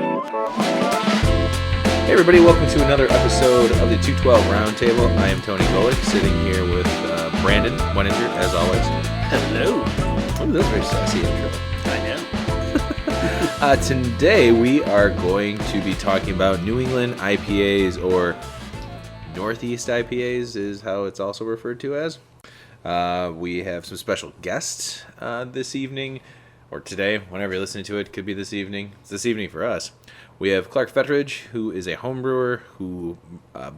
Hey everybody, welcome to another episode of the 212 Roundtable. I am Tony Golick, sitting here with Brandon Weninger, as always. Hello. Oh, that's a very sassy intro. I know. Today we are going to be talking about New England IPAs, or Northeast IPAs is how it's also referred to as. We have some special guests this evening, or today, whenever you're listening to it, could be this evening. It's this evening for us. We have Clark Fettridge, who is a home brewer who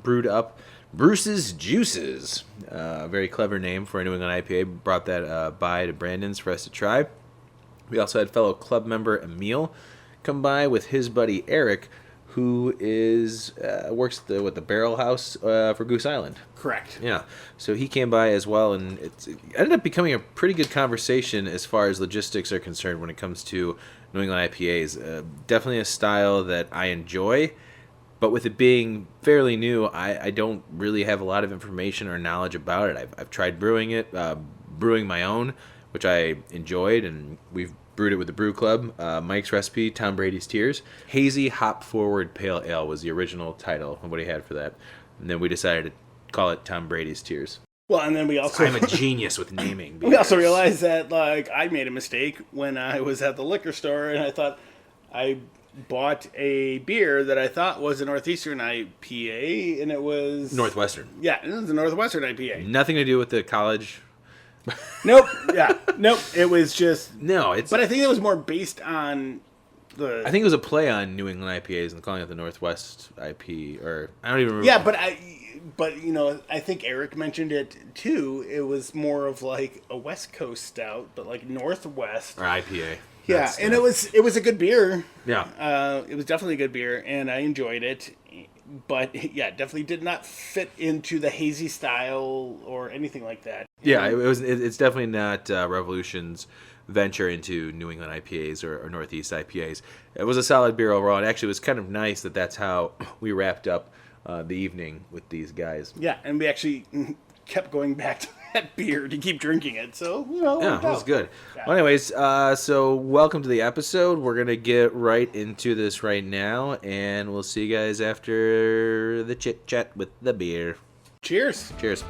brewed up Bruce's Juices. A very clever name for a New England IPA. Brought that by to Brandon's for us to try. We also had fellow club member Emil come by with his buddy Eric, who is works with the barrel house for Goose Island. Correct. Yeah, so he came by as well, and it ended up becoming a pretty good conversation as far as logistics are concerned when it comes to New England IPAs. Definitely a style that I enjoy, but with it being fairly new, I don't really have a lot of information or knowledge about it. I've tried brewing it, brewing my own, which I enjoyed, and we've brewed it with the Brew Club. Mike's recipe, Tom Brady's Tears. Hazy Hop Forward Pale Ale was the original title of what he had for that. And then we decided to call it Tom Brady's Tears. Well, and then we also... I'm a genius with naming beers. We also realized that, I made a mistake when I was at the liquor store, and I thought I bought a beer that I thought was a Northeastern IPA, and it was... Northwestern. Yeah, it was a Northwestern IPA. Nothing to do with the college... Nope. Yeah. Nope. It was just... No, it's... But I think it was more based on the... I think it was a play on New England IPAs and calling it the Northwest IP, or... I don't even remember. Yeah, but I think Eric mentioned it too. It was more of like a West Coast stout, but like Northwest. Or IPA. Yeah, and it was a good beer. Yeah. It was definitely a good beer, and I enjoyed it. But, yeah, definitely did not fit into the hazy style or anything like that. Yeah, it's definitely not Revolution's venture into New England IPAs or Northeast IPAs. It was a solid beer overall, and actually it was kind of nice that that's how we wrapped up the evening with these guys. Yeah, and we actually kept going back to that beer to keep drinking it, so, Yeah, it was good. Yeah. Well, anyways, so welcome to the episode. We're going to get right into this right now, and we'll see you guys after the chit-chat with the beer. Cheers. Cheers.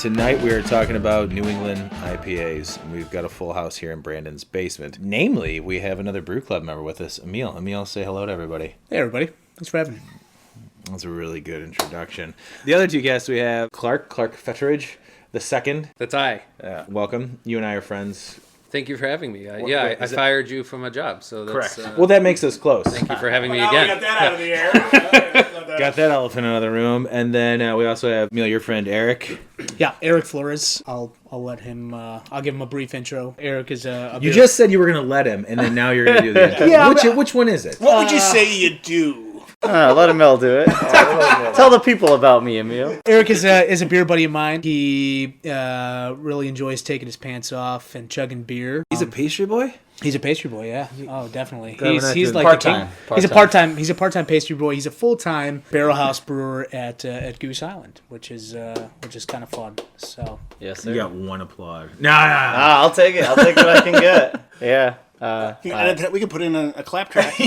Tonight we are talking about New England IPAs, and we've got a full house here in Brandon's basement. Namely, we have another Brew Club member with us, Emil. Emil, say hello to everybody. Hey, everybody. Thanks for having me. That's a really good introduction. The other two guests we have, Clark Fettridge, the second. That's I. Welcome. You and I are friends. Thank you for having me. I fired you from a job, so that's... Correct. Well, that makes us close. Thank you for having me Now again. we got that out of the air. Got that elephant in another room. And then we also have, Emil, your friend Eric. Yeah, Eric Flores. I'll let him. I'll give him a brief intro. Eric is a. You just said you were going to let him, and then now you're going to do the intro. Yeah, which one is it? What would you say you do? Let Emil do it. Tell the people about me, Emil. Eric is a beer buddy of mine. He really enjoys taking his pants off and chugging beer. He's a pastry boy? He's a pastry boy, yeah. Oh, definitely. He's He's like part-time. the king. He's a part-time pastry boy. He's a full-time barrel house brewer at Goose Island, which is kind of fun. So Yes, sir. You got one applaud. Nah. I'll take it. I'll take what I can get. Yeah. We can put in a clap track.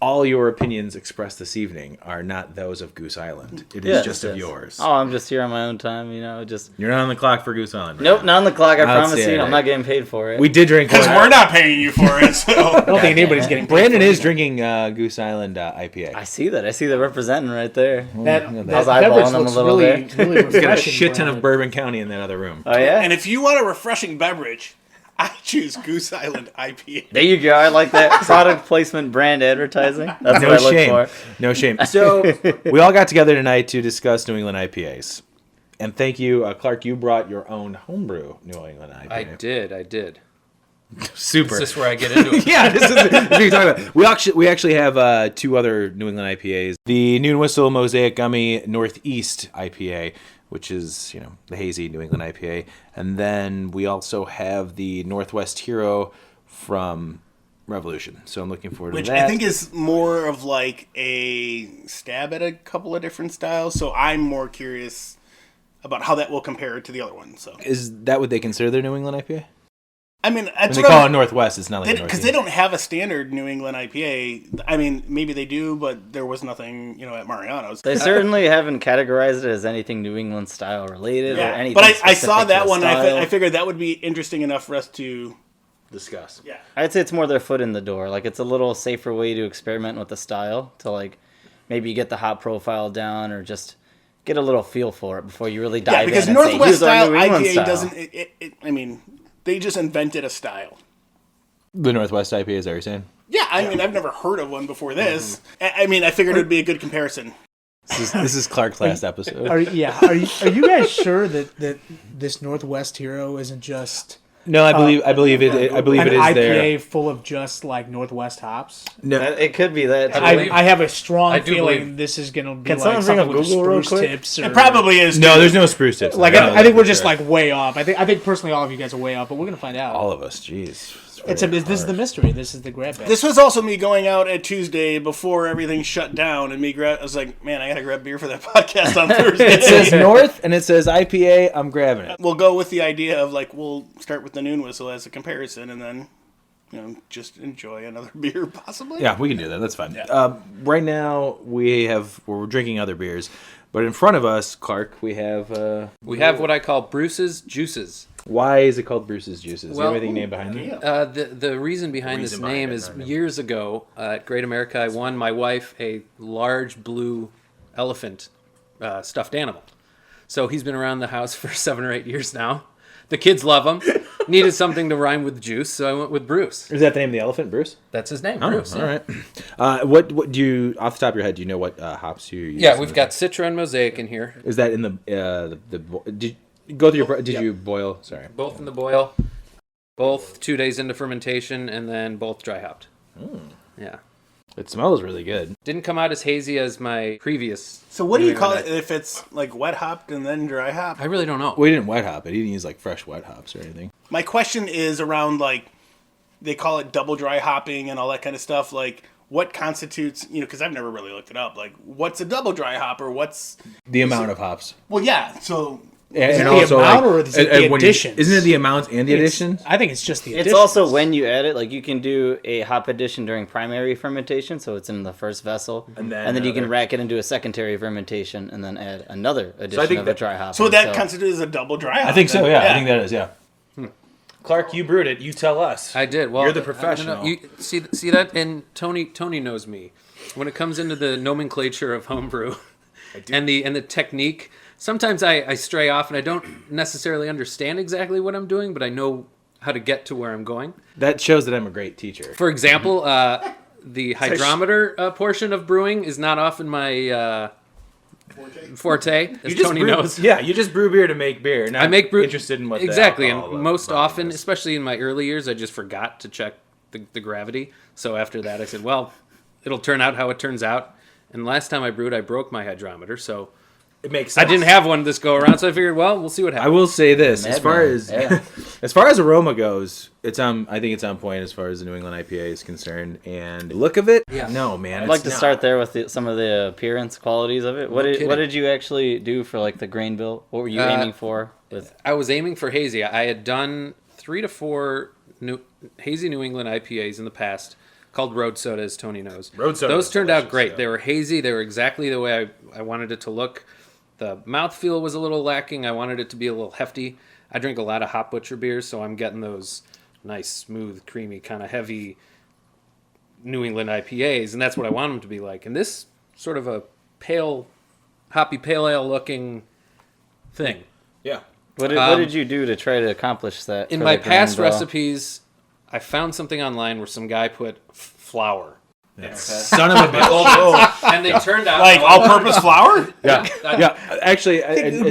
All your opinions expressed this evening are not those of Goose Island. It is Yes, just of yes. yours. Oh, I'm just here on my own time, just... You're not on the clock for Goose Island. Right Nope, now. not on the clock, I promise Outstanding. you. I'm not getting paid for it. We did drink Because one. we're not paying you for it, so... I don't think anybody's getting. Brandon is drinking Goose Island IPA. I see that. I see the representing right there. That I was beverage eyeballing him a looks little really, bit. really He's got a refreshing. shit ton of Brandon. Bourbon County in that other room. Oh, yeah? And if you want a refreshing beverage, I choose Goose Island IPA. There you go. I like that. Product placement, brand advertising. That's No what I look shame. for. No shame. So we all got together tonight to discuss New England IPAs. And thank you, Clark, you brought your own homebrew New England IPA. I did. Super. Is this where I get into it? Yeah, this is what you're talking about. We actually have two other New England IPAs. The Noon Whistle Mosaic Gummy Northeast IPA, which is, the hazy New England IPA. And then we also have the Northwest Hero from Revolution. So I'm looking forward to Which that. I think is more of like a stab at a couple of different styles. So I'm more curious about how that will compare to the other one. So Is that what they consider their New England IPA? I mean, When that's they what call I'm- it Northwest, it's not like because Northeast. they don't have a standard New England IPA. I mean, maybe they do, but there was nothing, at Mariano's. They certainly haven't categorized it as anything New England style related or Yeah, anything. but I specific saw to that the one. And style. I figured that would be interesting enough for us to. discuss. Yeah. I'd say it's more their foot in the door. Like, it's a little safer way to experiment with the style to, like, maybe get the hop profile down or just get a little feel for it before you really dive Yeah, because in and Northwest say, here's our style New England IPA style. doesn't. I mean, they just invented a style. The Northwest IPA, is that what you're saying? Yeah, I mean, I've never heard of one before this. I mean, I figured it would be a good comparison. This is Clark's last episode. Are you guys sure that this Northwest Hero isn't just No, I believe it is an IPA IPA full of just like Northwest hops? No, It could be that. I believe- I have a strong I do feeling believe- this is gonna be Can like someone bring something up with Google real spruce quick? tips. Or, It probably is. no, there's no spruce tips. like No, I think we're for just sure. like way off. I think personally all of you guys are way off, but we're gonna find out. all of us. Jeez, This is the mystery. This is the grab bag. This was also me going out at Tuesday before everything shut down, and I was like, man, I gotta grab beer for that podcast on Thursday. It says North and it says IPA. I'm grabbing it. We'll go with the idea of like we'll start with the Noon Whistle as a comparison, and then just enjoy another beer possibly. Yeah, we can do that. That's fine. Right now we're drinking other beers, but in front of us, Clark, we have. We have what I call Bruce's Juices. Why is it called Bruce's Juices? Is Well, there anything named behind it? The reason behind this name is years ago at Great America, I won my wife a large blue elephant stuffed animal. So he's been around the house for 7 or 8 years now. The kids love him. Needed something to rhyme with juice, so I went with Bruce. Is that the name of the elephant, Bruce? That's his name, Oh, Bruce. all right. What do you, off the top of your head, do you know what hops you use? Yeah, we've got Citra and Mosaic in here. Is that in the did you go through did you boil? Sorry. Both in the boil. Both 2 days into fermentation, and then both dry hopped. Yeah. It smells really good. Didn't come out as hazy as my previous. So what do you New call England it if it's like wet hopped and then dry hopped? I really don't know. We didn't wet hop it. He didn't use like fresh wet hops or anything. My question is around like they call it double dry hopping and all that kind of stuff. Like what constitutes, because I've never really looked it up. Like what's a double dry hop or what's The amount of hops. well, yeah. So And the amount or is it the when additions? isn't it the amount and the It's- addition? I think it's just the. It's additions. also when you add it, like you can do a hop addition during primary fermentation, so it's in the first vessel, and then you can rack it into a secondary fermentation and then add another addition think of that- a dry hop. so that constitutes a double dry hop. I think so. then. Yeah, I think that is. Yeah. Clark, you brewed it. You tell us. I did. Well, You're the no, professional. you see that, and Tony knows me. When it comes into the nomenclature of homebrew and the technique, sometimes I stray off and I don't necessarily understand exactly what I'm doing, but I know how to get to where I'm going. That shows that I'm a great teacher. For example, the hydrometer portion of brewing is not often my forte, as Tony knows. Yeah, you just brew beer to make beer. Not I make brew interested in what the exactly, alcohol and most volume often, is. especially in my early years, I just forgot to check the gravity. So after that, I said, "Well, it'll turn out how it turns out." And last time I brewed, I broke my hydrometer, so it makes I sense. didn't have one this go around. So I figured, well, we'll see what I happens. will say this: as far Madman. as Yeah. as far as aroma goes, it's I think it's on point as far as the New England IPA is concerned. And the look of it, Yeah. no man. I'd like to start there with some of the appearance qualities of it. What kidding. did you actually do for like the grain bill? What were you aiming for? With I was aiming for hazy. I had done 3 to 4 hazy New England IPAs in the past, called road soda, as Tony knows. Road soda Those is turned out delicious, great. yeah. They were hazy. They were exactly the way I wanted it to look. The mouthfeel was a little lacking. I wanted it to be a little hefty. I drink a lot of Hop Butcher beers, so I'm getting those nice, smooth, creamy, kind of heavy New England IPAs, and that's what I want them to be like. And this sort of a pale, hoppy pale ale looking thing. Yeah. what did you do to try to accomplish that? In for my the grain past bill? recipes, I found something online where some guy put flour. Son of a bitch. And they turned out Like all-purpose flour? Yeah. Yeah. Actually,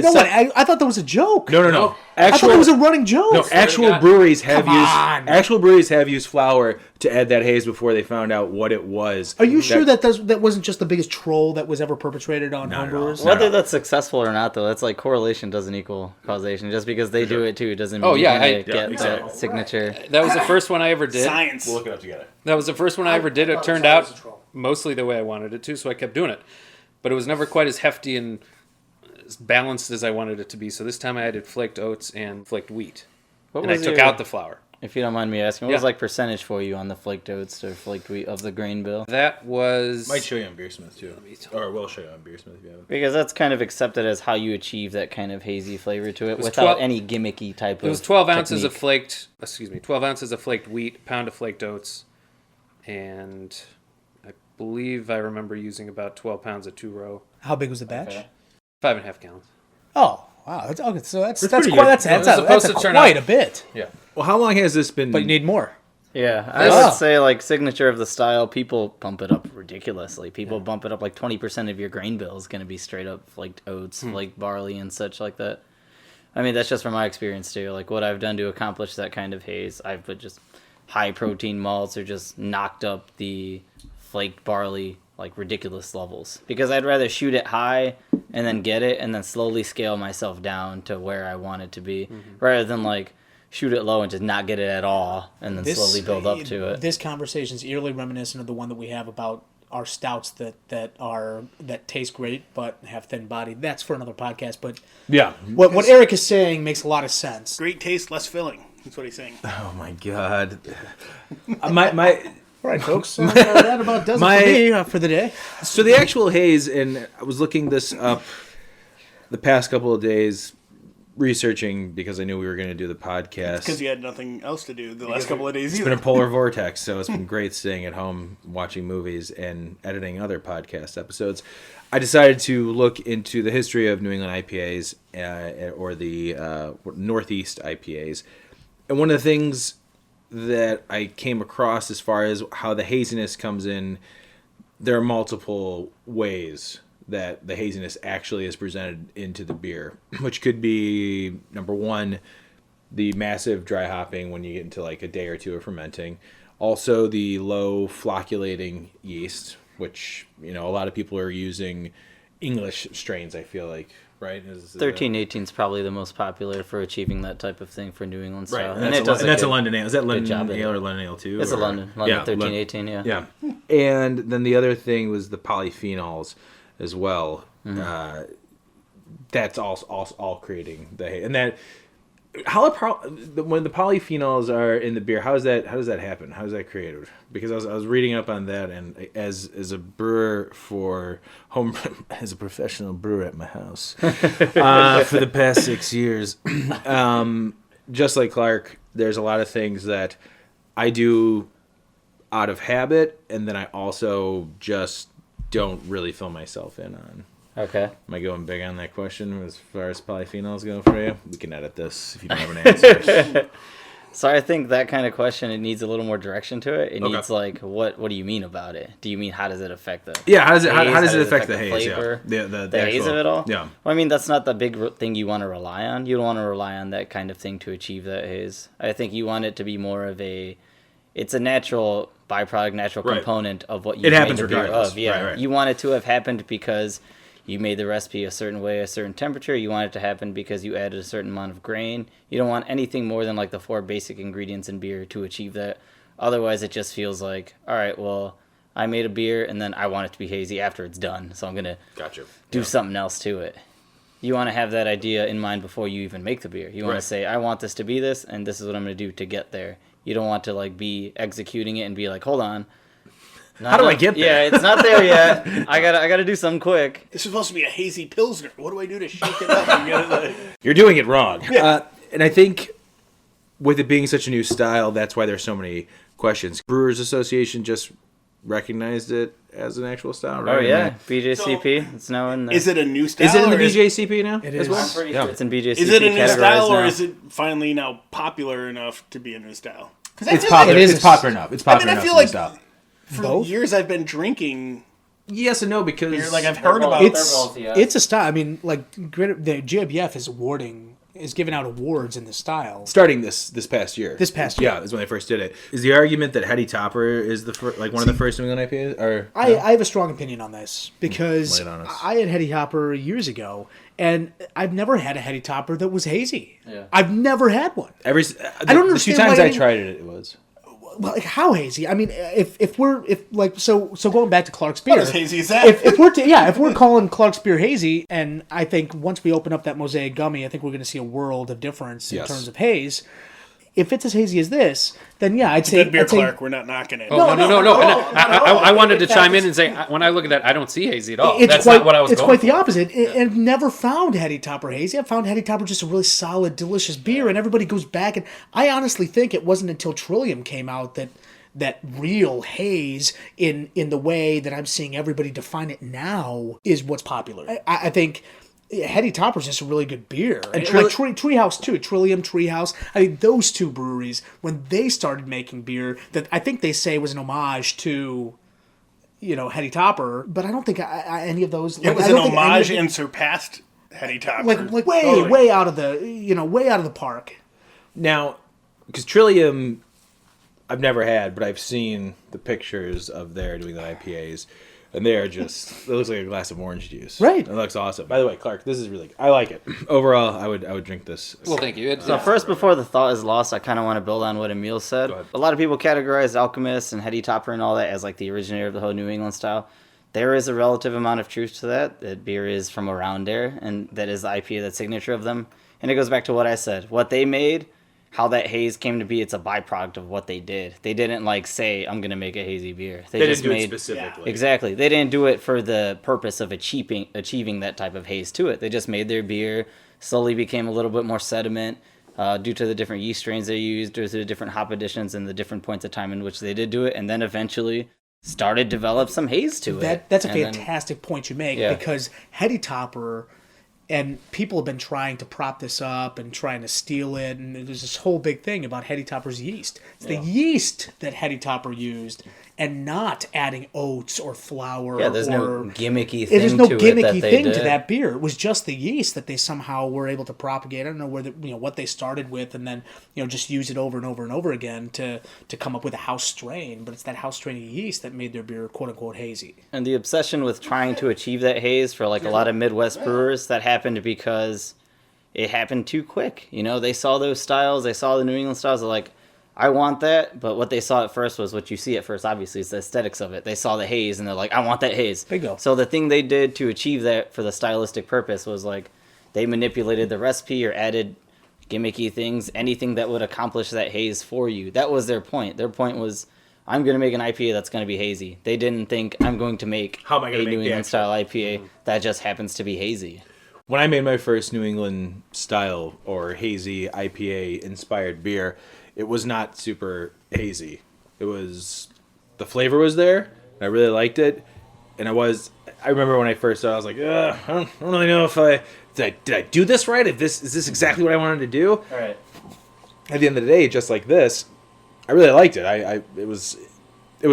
No, I thought that was a joke. no. I thought it was a running joke. No, actual breweries have Come used on. actual breweries have used flour to add that haze before they found out what it was. Are you sure that wasn't just the biggest troll that was ever perpetrated on Not at all. homebrewers? Whether that's successful or not, though, that's like correlation doesn't equal causation. Just because they do it too doesn't mean Oh, yeah, you're gonna I- get exactly. that signature. That was the first one I ever did. Science. We'll look it up together. That was the first one I ever did. It turned out mostly the way I wanted it to, so I kept doing it. But it was never quite as hefty and as balanced as I wanted it to be. So this time I added flaked oats and flaked wheat. What And I was took your- out the flour. If you don't mind me asking, what Yeah. was like percentage for you on the flaked oats or flaked wheat of the grain bill? That was... Might show you on Beersmith too, or we'll show you on Beersmith if you haven't. Because that's kind of accepted as how you achieve that kind of hazy flavor to it was without 12 any gimmicky type of It was 12 ounces of technique. 12 ounces of flaked wheat, pound of flaked oats, and I believe I remember using about 12 pounds of 2-row, How big was the batch? Okay. 5.5 gallons. Oh, wow. That's, okay, so that's pretty quite, good. that's It was that's supposed to turn quite out- a bit. Yeah. Well, how long has this been? But you need more. Yeah, I Ah. would say like signature of the style, people bump it up ridiculously. People bump it up like 20% of your grain bill is going to be straight up flaked oats, flaked barley, and such like that. I mean, that's just from my experience too. Like what I've done to accomplish that kind of haze, I've put just high protein malts or just knocked up the flaked barley like ridiculous levels because I'd rather shoot it high and then get it and then slowly scale myself down to where I want it to be rather than like shoot it low and just not get it at all and then slowly build up to it. This conversation is eerily reminiscent of the one that we have about our stouts that taste great but have thin body. That's for another podcast. But Yeah. what Eric is saying makes a lot of sense. Great taste, less filling. That's what he's saying. Oh my god. my All right, folks. That about does it for me for the day. So the actual haze, and I was looking this up the past couple of days, researching because I knew we were going to do the podcast. Because you had nothing else to do the last couple of days It's either. been a polar vortex, so it's been great staying at home, watching movies, and editing other podcast episodes. I decided to look into the history of New England IPAs or the Northeast IPAs. And one of the things that I came across as far as how the haziness comes in, there are multiple ways that the haziness actually is presented into the beer, which could be, number one, the massive dry hopping when you get into like a day or two of fermenting. Also the low flocculating yeast, which, you know, a lot of people are using English strains, I feel like, right? 1318 is probably the most popular for achieving that type of thing for New England Right, style. and it that's a good- London ale. Is that London job at ale it. or London ale too? It's a or- London Yeah, 1318, yeah. Yeah, and then the other thing was the polyphenols as well. That's all creating the haze. And that when the polyphenols are in the beer, how does that happen? How is that created? Because I was reading up on that, and as a brewer for home, as a professional brewer at my house for the past 6 years, just like Clark, there's a lot of things that I do out of habit, and then I also just don't really fill myself in on. Okay. Am I going big on that question as far as polyphenols go for you? We can edit this if you don't have an answer. So I think that kind of question, it needs a little more direction to it. It Okay. needs like, what do you mean about it? Do you mean how does it affect the Yeah, how does it haze? affect the haze? flavor? Yeah, The haze actual- of it all? Yeah. Well, I mean, that's not the big thing you want to rely on. You don't want to rely on that kind of thing to achieve that haze. I think you want it to be more of it's a natural byproduct, natural Right. component of what you It made happens the beer regardless. of. Yeah, Right. you want it to have happened because you made the recipe a certain way, a certain temperature. You want it to happen because you added a certain amount of grain. You don't want anything more than like the 4 basic ingredients in beer to achieve that. Otherwise, it just feels like, all right, well, I made a beer and then I want it to be hazy after it's done, so I'm gonna Gotcha. do something else to it. You want to have that idea in mind before you even make the beer. You want Right. to say, I want this to be this, and this is what I'm going to do to get there. You don't want to like be executing it and be like, hold on. How do I get there? Yeah, it's not there yet. I gotta do something quick. This is supposed to be a hazy pilsner. What do I do to shake it up? And get it like... You're doing it wrong. And I think with it being such a new style, that's why there's so many questions. Brewers Association just recognized it as an actual style, right? Oh yeah, BJCP. It's now in the. Is it a new style? Is it in the or is- BJCP now? It as is. well? I'm pretty Yeah. sure it's in BJCP. Is it a new categorized style, or now. is it finally now popular enough to be a new style? It's popular. It is. It's popular enough. It's popular I enough. feel to be like style. for Both? years I've been drinking Yes and no, because beer. Like I've They're heard both- about they're It's both, yeah. it's a style. I mean, like the GABF is awarding is giving out awards in the style. Starting this past year. This past year. Yeah, is when they first did it. Is the argument that Heady Topper is the one of the first New England IPAs? Or I have a strong opinion on this because Lay it on us. I had Heady Topper years ago, and I've never had a Heady Topper that was hazy. Yeah. I've never had one. I don't understand The few times why I any- tried it, it was. Well, like how hazy? I mean, if going back to Clark's beer, What as hazy as that? if we're calling Clark's beer hazy, and I think once we open up that Mosaic gummy, I think we're going to see a world of difference in Yes. terms of haze. If it's as hazy as this, then yeah, I'd say Good beer, I'd say- Clark. We're not knocking it. Oh, no. And I wanted to chime in and say, when I look at that, I don't see hazy at all. That's not what I was It's going quite the for. opposite. And I've never found Heady Topper hazy. I've found Heady Topper just a really solid, delicious beer, and everybody goes back. And I honestly think it wasn't until Trillium came out that real haze in the way that I'm seeing everybody define it now is what's popular. I think Heady Topper's just a really good beer. And like Treehouse too, Trillium, Treehouse. I mean, those two breweries, when they started making beer, that I think they say was an homage to, Heady Topper, but I don't think any of those. It was I an don't think any homage of and surpassed Heady Topper. like way Totally. way out of the way out of the park. Now, because Trillium, I've never had, but I've seen the pictures of their New England IPAs, and they are just, it looks like a glass of orange juice. Right. It looks awesome. By the way, Clark, this is really good. I like it. Overall, I would drink this. Well, thank you. So first, before the thought is lost, I kind of want to build on what Emil said. Go ahead. A lot of people categorize Alchemist and Heady Topper and all that as like the originator of the whole New England style. There is a relative amount of truth to that. That beer is from around there, and that is the IPA, that signature of them. And it goes back to what I said. What they made, how that haze came to be, it's a byproduct of what they did. They didn't say, I'm going to make a hazy beer. They just didn't do made, it specifically. Exactly. They didn't do it for the purpose of achieving that type of haze to it. They just made their beer, slowly became a little bit more sediment due to the different yeast strains they used, due to the different hop additions and the different points of time in which they did do it, and then eventually started to develop some haze to it. That's a And then- fantastic point you make, Yeah. because Heady Topper, and people have been trying to prop this up and trying to steal it, and there's this whole big thing about Heady Topper's yeast. It's the yeast that Heady Topper used, and not adding oats or flour. Yeah, there's no or gimmicky thing there's no to it gimmicky that they thing did. to that beer. It was just the yeast that they somehow were able to propagate. I don't know where what they started with, and then just use it over and over and over again to come up with a house strain. But it's that house strain of yeast that made their beer quote unquote hazy. And the obsession with trying to achieve that haze for like a lot of Midwest brewers, that happened because it happened too quick. They saw those styles, they saw the New England styles, they're like, I want that, but what they saw at first was what you see at first, obviously, is the aesthetics of it. They saw the haze, and they're like, I want that haze. Bingo. So the thing they did to achieve that for the stylistic purpose was like, they manipulated the recipe or added gimmicky things, anything that would accomplish that haze for you. That was their point. Their point was, I'm going to make an IPA that's going to be hazy. They didn't think, I'm going to make How am I gonna a make New the England style IPA that just happens to be hazy. When I made my first New England style or hazy IPA inspired beer, it was not super hazy. It was, the flavor was there, and I really liked it. And I remember when I first started, I was like, I don't really know if did I do this right? Is this exactly what I wanted to do? All right. At the end of the day, just like this, I really liked it. It was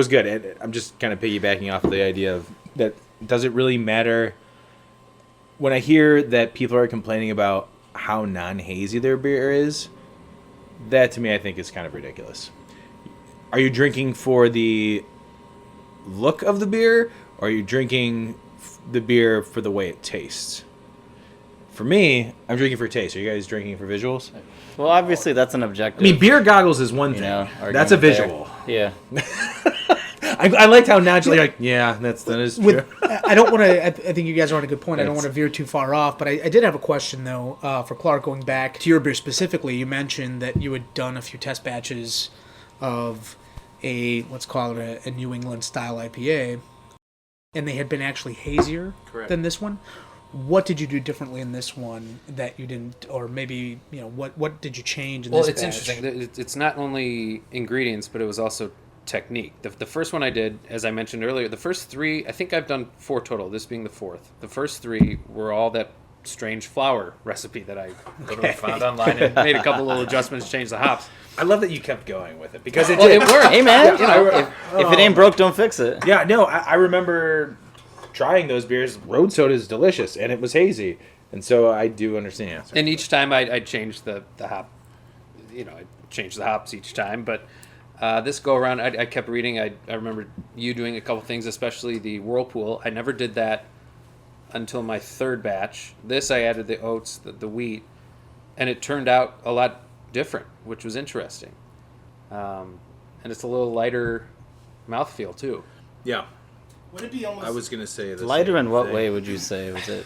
good. And I'm just kind of piggybacking off of the idea of that. Does it really matter? When I hear that people are complaining about how non-hazy their beer is, that to me I think is kind of ridiculous. Are you drinking for the look of the beer, or are you drinking the beer for the way it tastes? For me, I'm drinking for taste. Are you guys drinking for visuals? Well, obviously, that's an objective. I mean, beer goggles is one thing. That's a argument there. visual. Yeah. I liked how naturally, that is true. I don't want to. I think you guys are on a good point. I don't It's- want to veer too far off, but I did have a question though for Clark. Going back to your beer specifically, you mentioned that you had done a few test batches of let's call it a New England style IPA, and they had been actually hazier than this one. What did you do differently in this one that you didn't, or maybe what did you change in this Well, it's batch? interesting. It's not only ingredients, but it was also technique. The first one I did, as I mentioned earlier, the first three, I think I've done 4 total, this being the 4th. The first 3 were all that strange flour recipe that I literally found online and made a couple little adjustments, changed the hops. I love that you kept going with it because Well, it worked. Hey, man. Yeah, If it ain't broke, don't fix it. Yeah, no, I remember trying those beers. Road soda is delicious, and it was hazy. And so I do understand. Yeah, sorry. And each time I change the hop, I change the hops each time. But this go around, I kept reading. I remember you doing a couple things, especially the Whirlpool. I never did that until my third batch. This I added the oats, the wheat, and it turned out a lot different, which was interesting. And it's a little lighter mouthfeel too. Yeah. Would it be almost... I was going to say the Lighter same in what thing. way would you say? Was it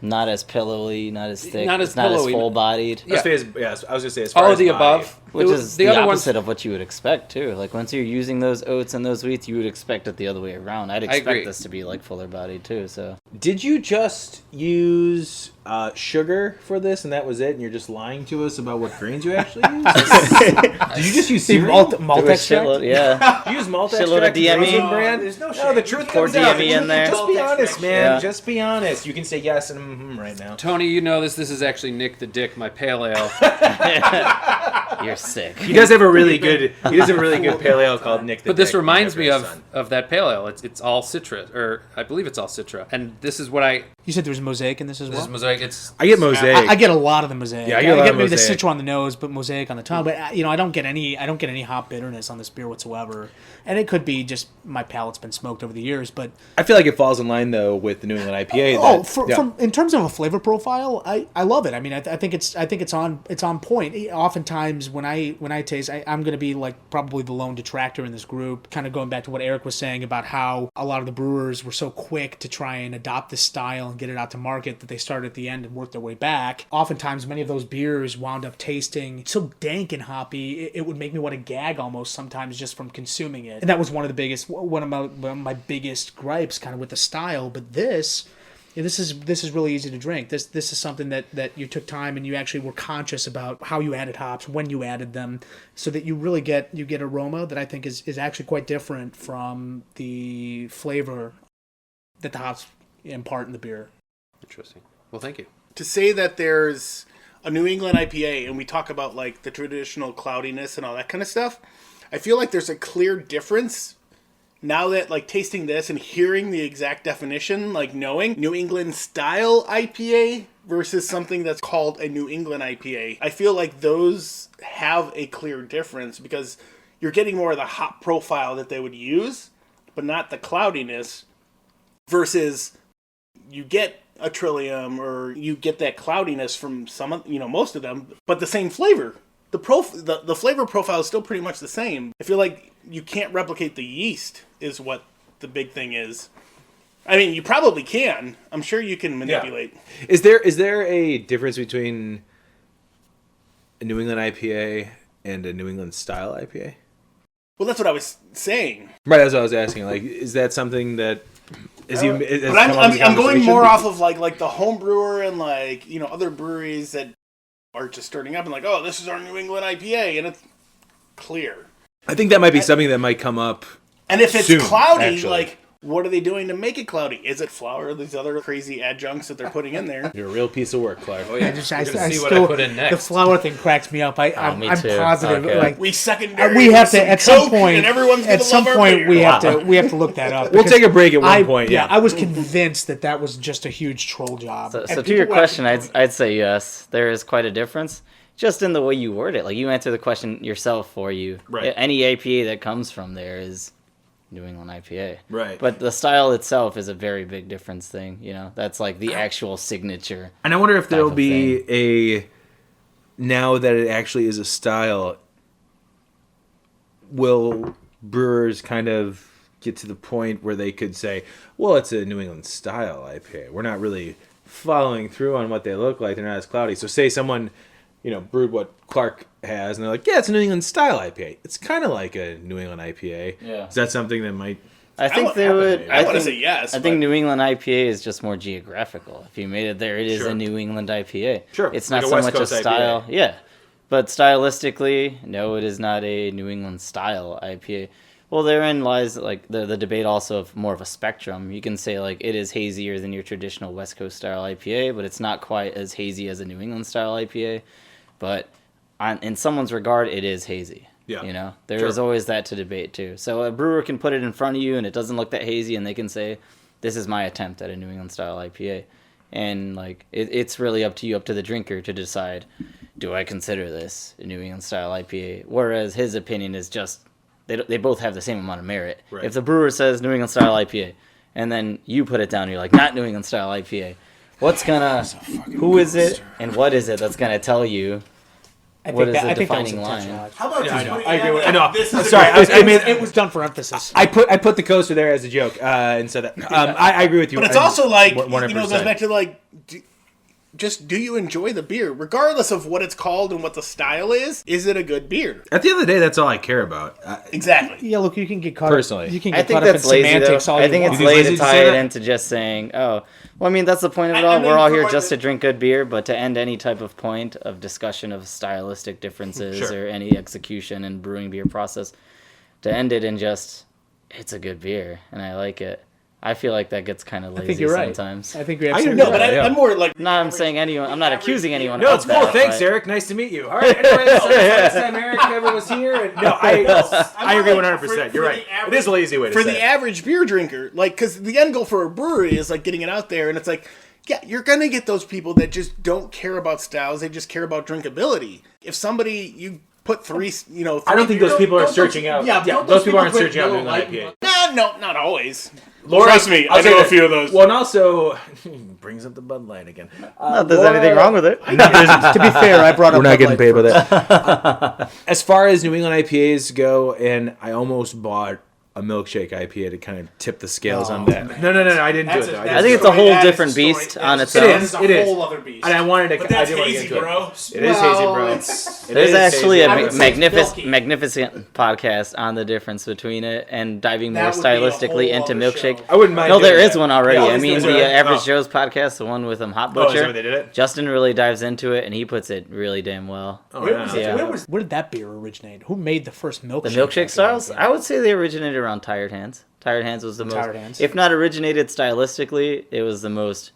not as pillowy, not as thick, Not as not as pillowy. Full-bodied? I was gonna say as far All as of the body. above. Which is the other opposite of what you would expect, too. Like, once you're using those oats and those wheats, you would expect it the other way around. I'd agree. expect this to be, like, fuller-bodied, too, so... Did you just use sugar for this and that was it, and you're just lying to us about what grains you actually use? Did you just use cereal? Malt There was extract? shitload- yeah. You use malt Shitload of extract? DME? Frozen brand? There's no No, shame. the truth Pour comes out. DME in there. Just be honest, man. Yeah. Just be honest. You can say yes and right now. Tony, you know this. This is actually Nick the Dick, my pale ale. You're sick. He does have a really good pale ale called Nick the But this Dick reminds after me his of, son. of that pale ale. It's all Citra, or I believe it's all Citra. And this is what I... You said there was mosaic in this as This well? is Mosaic. It's... I get mosaic. I get a lot of the mosaic. Yeah, I get a lot of maybe the mosaic. Citra on the nose, but mosaic on the tongue. But I don't get any hop bitterness on this beer whatsoever. And it could be just my palate's been smoked over the years. But I feel like it falls in line though with the New England IPA. from in terms of a flavor profile, I love it. I mean, I think it's on point. Oftentimes when I taste, I'm going to be like probably the lone detractor in this group. Kind of going back to what Eric was saying about how a lot of the brewers were so quick to try and adopt this style and get it out to market that they started at the end and worked their way back. Oftentimes, many of those beers wound up tasting so dank and hoppy, it would make me want to gag almost sometimes just from consuming it. And that was one of my biggest gripes kind of with the style. But this is really easy to drink. This is something that you took time and you actually were conscious about how you added hops, when you added them, so that you really get aroma that I think is actually quite different from the flavor that the hops impart in the beer. Interesting. Well, thank you. To say that there's a New England IPA and we talk about like the traditional cloudiness and all that kind of stuff, I feel like there's a clear difference now that like tasting this and hearing the exact definition, like knowing New England style IPA versus something that's called a New England IPA. I feel like those have a clear difference because you're getting more of the hop profile that they would use, but not the cloudiness, versus you get a Trillium or you get that cloudiness from most of them, but the same flavor. The flavor profile is still pretty much the same. I feel like you can't replicate the yeast is what the big thing is. I mean, you probably can. I'm sure you can manipulate. Yeah. Is there a difference between a New England IPA and a New England style IPA? Well, that's what I was saying. Right, that's what I was asking. Like, is that something that is even? But I'm going more off of like the home brewer and like other breweries that are just starting up and like, oh, this is our New England IPA, and it's clear. I think that might be something that might come up. And if it's soon, cloudy, actually. like, what are they doing to make it cloudy? Is it flour or these other crazy adjuncts that they're putting in there? You're a real piece of work, Clark. Oh, yeah. I just We're I gonna see still, what I put in next. the flour thing cracks me up. I'm me I'm too. positive. Okay. Like We secondary. we have to some at some Coke, point. and everyone's At gonna some love our point, beer. we have to look that up. We'll because take a break at one point. Yeah. I was convinced that was just a huge troll job. So And to people your were question, actually- I'd say yes. There is quite a difference, just in the way you word it. Like, you answer the question yourself for you. Right. Any IPA that comes from there is New England IPA. Right. But the style itself is a very big difference thing. That's like the actual signature. And I wonder if there'll of be now that it actually is a style, will brewers kind of get to the point where they could say, well, it's a New England style IPA. We're not really following through on what they look like. They're not as cloudy. So say someone, brewed what Clark has, and they're like, yeah, it's a New England style IPA. It's kind of like a New England IPA. Yeah. Is that something that might... I think would- they would. I wanna think- say yes, I think but- New England IPA is just more geographical. If you made it there, it is Sure. a New England IPA. Sure, It's like not a so West much a Coast IPA. style. Yeah. But stylistically, no, it is not a New England style IPA. Well, therein lies like the debate also of more of a spectrum. You can say like it is hazier than your traditional West Coast style IPA, but it's not quite as hazy as a New England style IPA. But in someone's regard, it is hazy. Yeah. There Sure. is always that to debate too. So a brewer can put it in front of you and it doesn't look that hazy, and they can say, "This is my attempt at a New England style IPA." And like it's really up to the drinker to decide, do I consider this a New England style IPA? Whereas his opinion is just they both have the same amount of merit. Right. If the brewer says New England style IPA, and then you put it down, you're like, not New England style IPA. Who is it and what is it that's gonna tell you what is the defining line? How about just know. putting I agree it with- out I know. there? This is I'm a sorry, good- I mean, It was done for emphasis. I put the coaster there as a joke, and so that I agree with you. But it's also like, you know, it 100%. goes back to like, do you enjoy the beer? Regardless of what it's called and what the style is it a good beer? At the end of the day, that's all I care about. Exactly. Yeah, look, you can get caught Personally. up. You can I get think caught up in that's lazy, semantics though. all I you think want. it's You think lazy lazy to to tie say it that? into just saying, oh, well, I mean, that's the point of it I all. mean, We're all for here what just the- to drink good beer, but to end any type of point of discussion of stylistic differences Sure. or any execution and brewing beer process, to end it in just, it's a good beer and I like it. I feel like that gets kind of lazy I think you're right. sometimes. I think you're I absolutely No, but right. I'm more like. I'm saying anyone. I'm not accusing anyone. No, of it's cool. that, Thanks, but- Eric. Nice to meet you. All right. Anyways, so last time Eric ever was here. And, no, I agree 100%. You're right. It is a lazy way to For say the it. average beer drinker, like, because the end goal for a brewery is like getting it out there, and it's like, yeah, you're gonna get those people that just don't care about styles; they just care about drinkability. If somebody you put three, you know, I don't think those people are don't- searching out. yeah, Yeah, don't those those people aren't people searching out put New England Miller IPA. No, not always. Laura, Trust me, I'll I say know a that- few of those. Well, and also brings up the Bud Light again. Not that there's anything wrong with it. To be fair, I brought up. We're not Bud getting Light paid with first. it. As far as New England IPAs go, and I almost bought a milkshake IPA to kind of tip the scales on that. No, I didn't do it though. I think it's a whole different beast on its It own. is. It is. whole other beast. And I wanted to. But that's I did want to hazy, get into bro. It is hazy, bro. It There's is actually hazy. a I would say it's milky. magnificent podcast on the difference between it and diving more That would be a stylistically whole into other milkshake. show. I wouldn't mind. No, there doing is that. one already. Yeah, I mean, is the there? Average Oh. Joe's podcast, the one with Hot Oh, is that Butcher. where they did it? Justin really dives into it, and he puts it really damn well. Oh, Where yeah. was it? Yeah. Where did that beer originate? Who made the first milkshake? The milkshake styles, I would say they originated around Tired Hands. Tired Hands was the most, Tired Hands. if not originated stylistically, it was the most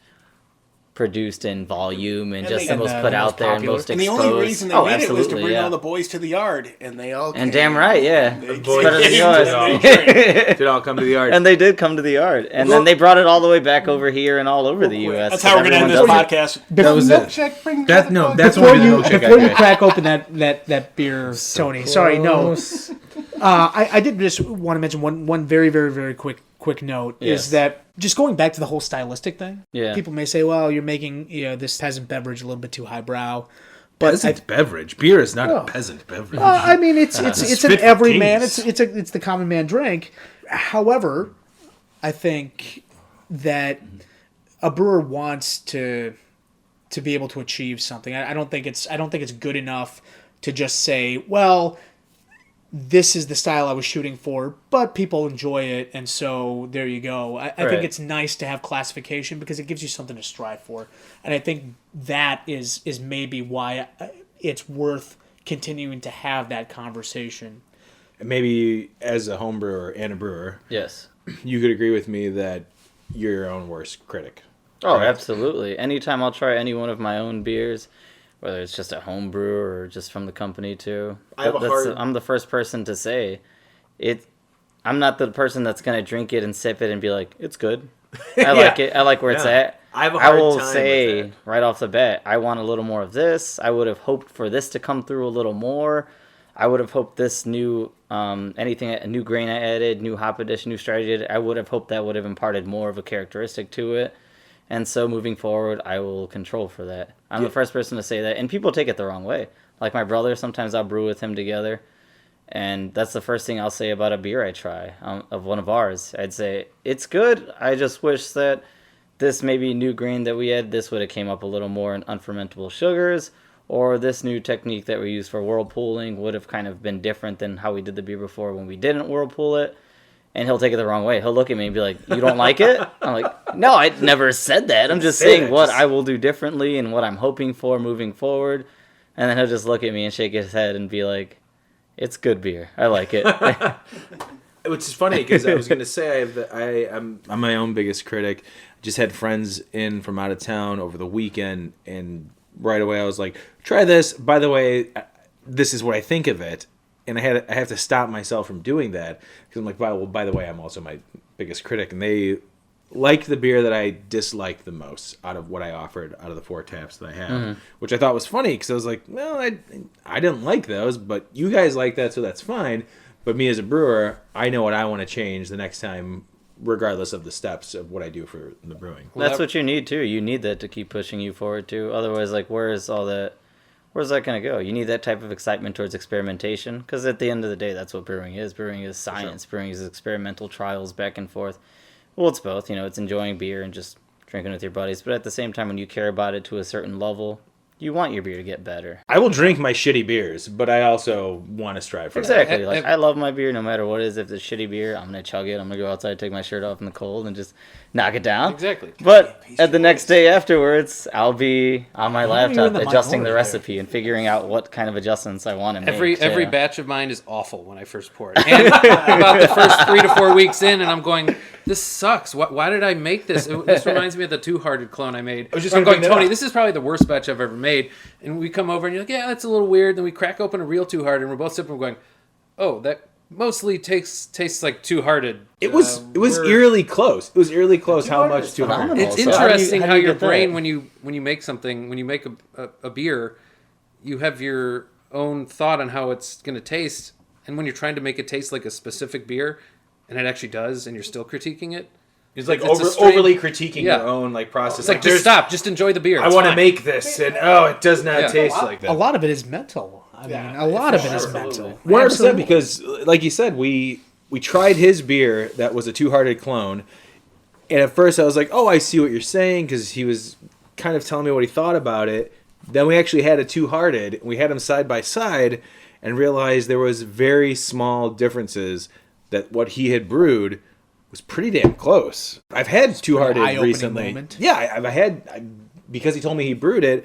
produced in volume and just the and most the put most out there and popular. most And the exposed. only reason they Oh, made it was to absolutely, bring yeah. all the boys to the yard, and they all And came. damn right, yeah. They It's better than came yours. to the yard. Did all come to the yard. And they did come to the yard, and then they brought it all the way back over here and all over the U.S. That's how we're gonna end this Everyone does it. podcast. That was it. Milkshake brings That back no, the that's podcast. what Before the you, milkshake before you IPA. crack open that beer, Tony. Sorry, no. I did just want to mention one very, very, very quick note Yes. is that just going back to the whole stylistic thing. Yeah. People may say, well, you're making this peasant beverage a little bit too highbrow. But Peasant beverage. Beer is not Oh. a peasant beverage. I mean, it's an Spit for everyman. kings. It's the common man drink. However, I think that a brewer wants to be able to achieve something. I don't think it's good enough to just say, well, this is the style I was shooting for, but people enjoy it, and so there you go. I Right. think it's nice to have classification because it gives you something to strive for, and I think that is maybe why it's worth continuing to have that conversation. Maybe as a home brewer and a brewer, Yes. you could agree with me that you're your own worst critic. Oh, absolutely. Anytime I'll try any one of my own beers, whether it's just a home brew or just from the company too, I'm the first person to say it. I'm not the person that's gonna drink it and sip it and be like, it's good. I like it. I like where it's Yeah. at. I have a hard will time say with right off the bat, I want a little more of this. I would have hoped for this to come through a little more. I would have hoped this new a new grain I added, new hop addition, new strategy. I would have hoped that would have imparted more of a characteristic to it. And so moving forward, I will control for that. I'm the first person to say that. And people take it the wrong way. Like my brother, sometimes I'll brew with him together. And that's the first thing I'll say about a beer I try of one of ours. I'd say, it's good. I just wish that this maybe new grain that we had, this would have came up a little more in unfermentable sugars. Or this new technique that we use for whirlpooling would have kind of been different than how we did the beer before when we didn't whirlpool it. And he'll take it the wrong way. He'll look at me and be like, you don't like it? I'm like, no, I never said that. I'm just saying what I will do differently and what I'm hoping for moving forward. And then he'll just look at me and shake his head and be like, it's good beer. I like it. Which is funny because I was going to say I'm my own biggest critic. Just had friends in from out of town over the weekend, and right away I was like, try this. By the way, this is what I think of it. And I have to stop myself from doing that because I'm like, by the way, I'm also my biggest critic. And they like the beer that I disliked the most out of what I offered out of the 4 taps that I have, which I thought was funny because I was like, well, I didn't like those, but you guys like that, so that's fine. But me as a brewer, I know what I want to change the next time, regardless of the steps of what I do for the brewing. That's what you need too. You need that to keep pushing you forward too. Otherwise, like, where's that going to go? You need that type of excitement towards experimentation, because at the end of the day, that's what brewing is. Brewing is science. Brewing is experimental trials back and forth. Well, it's both. It's enjoying beer and just drinking with your buddies. But at the same time, when you care about it to a certain level, you want your beer to get better. I will drink my shitty beers, but I also want to strive for Exactly. that. Like, I love my beer no matter what it is. If it's shitty beer, I'm going to chug it. I'm going to go outside, take my shirt off in the cold, and just knock it down. Exactly. But at the next day afterwards, I'll be on my laptop adjusting the minority recipe and figuring out what kind of adjustments I want to make. Every batch of mine is awful when I first pour it. And about the first 3 to 4 weeks in, and I'm going, this sucks. Why did I make this? This reminds me of the Two-Hearted clone I made. was just I'm gonna going, bring that Tony, up. this is probably the worst batch I've ever made. And we come over, and you're like, yeah, that's a little weird. Then we crack open a real Two-Hearted, and we're both sipping, and going, oh, that mostly tastes like Two-Hearted. It was eerily close. It was eerily close how much to phenomenal. It's So how do you- interesting how how do you your get that? brain, when you make something, when you make a beer, you have your own thought on how it's going to taste. And when you're trying to make it taste like a specific beer, and it actually does, and you're still critiquing it, It's like It's a strange- overly critiquing Yeah. your own process. it's like, just stop, just enjoy the beer. I It's want to fine. make this, and it does not Yeah. taste like that. A lot of it is mental. I mean, a lot of it is mental. 100%, Absolutely. because, like you said, we tried his beer that was a Two-Hearted clone, and at first I was like, oh, I see what you're saying, because he was kind of telling me what he thought about it. Then we actually had a Two-Hearted, and we had them side by side, and realized there was very small differences, that what he had brewed was pretty damn close. I've had Two-Hearted eye-opening recently. moment. Yeah, because he told me he brewed it,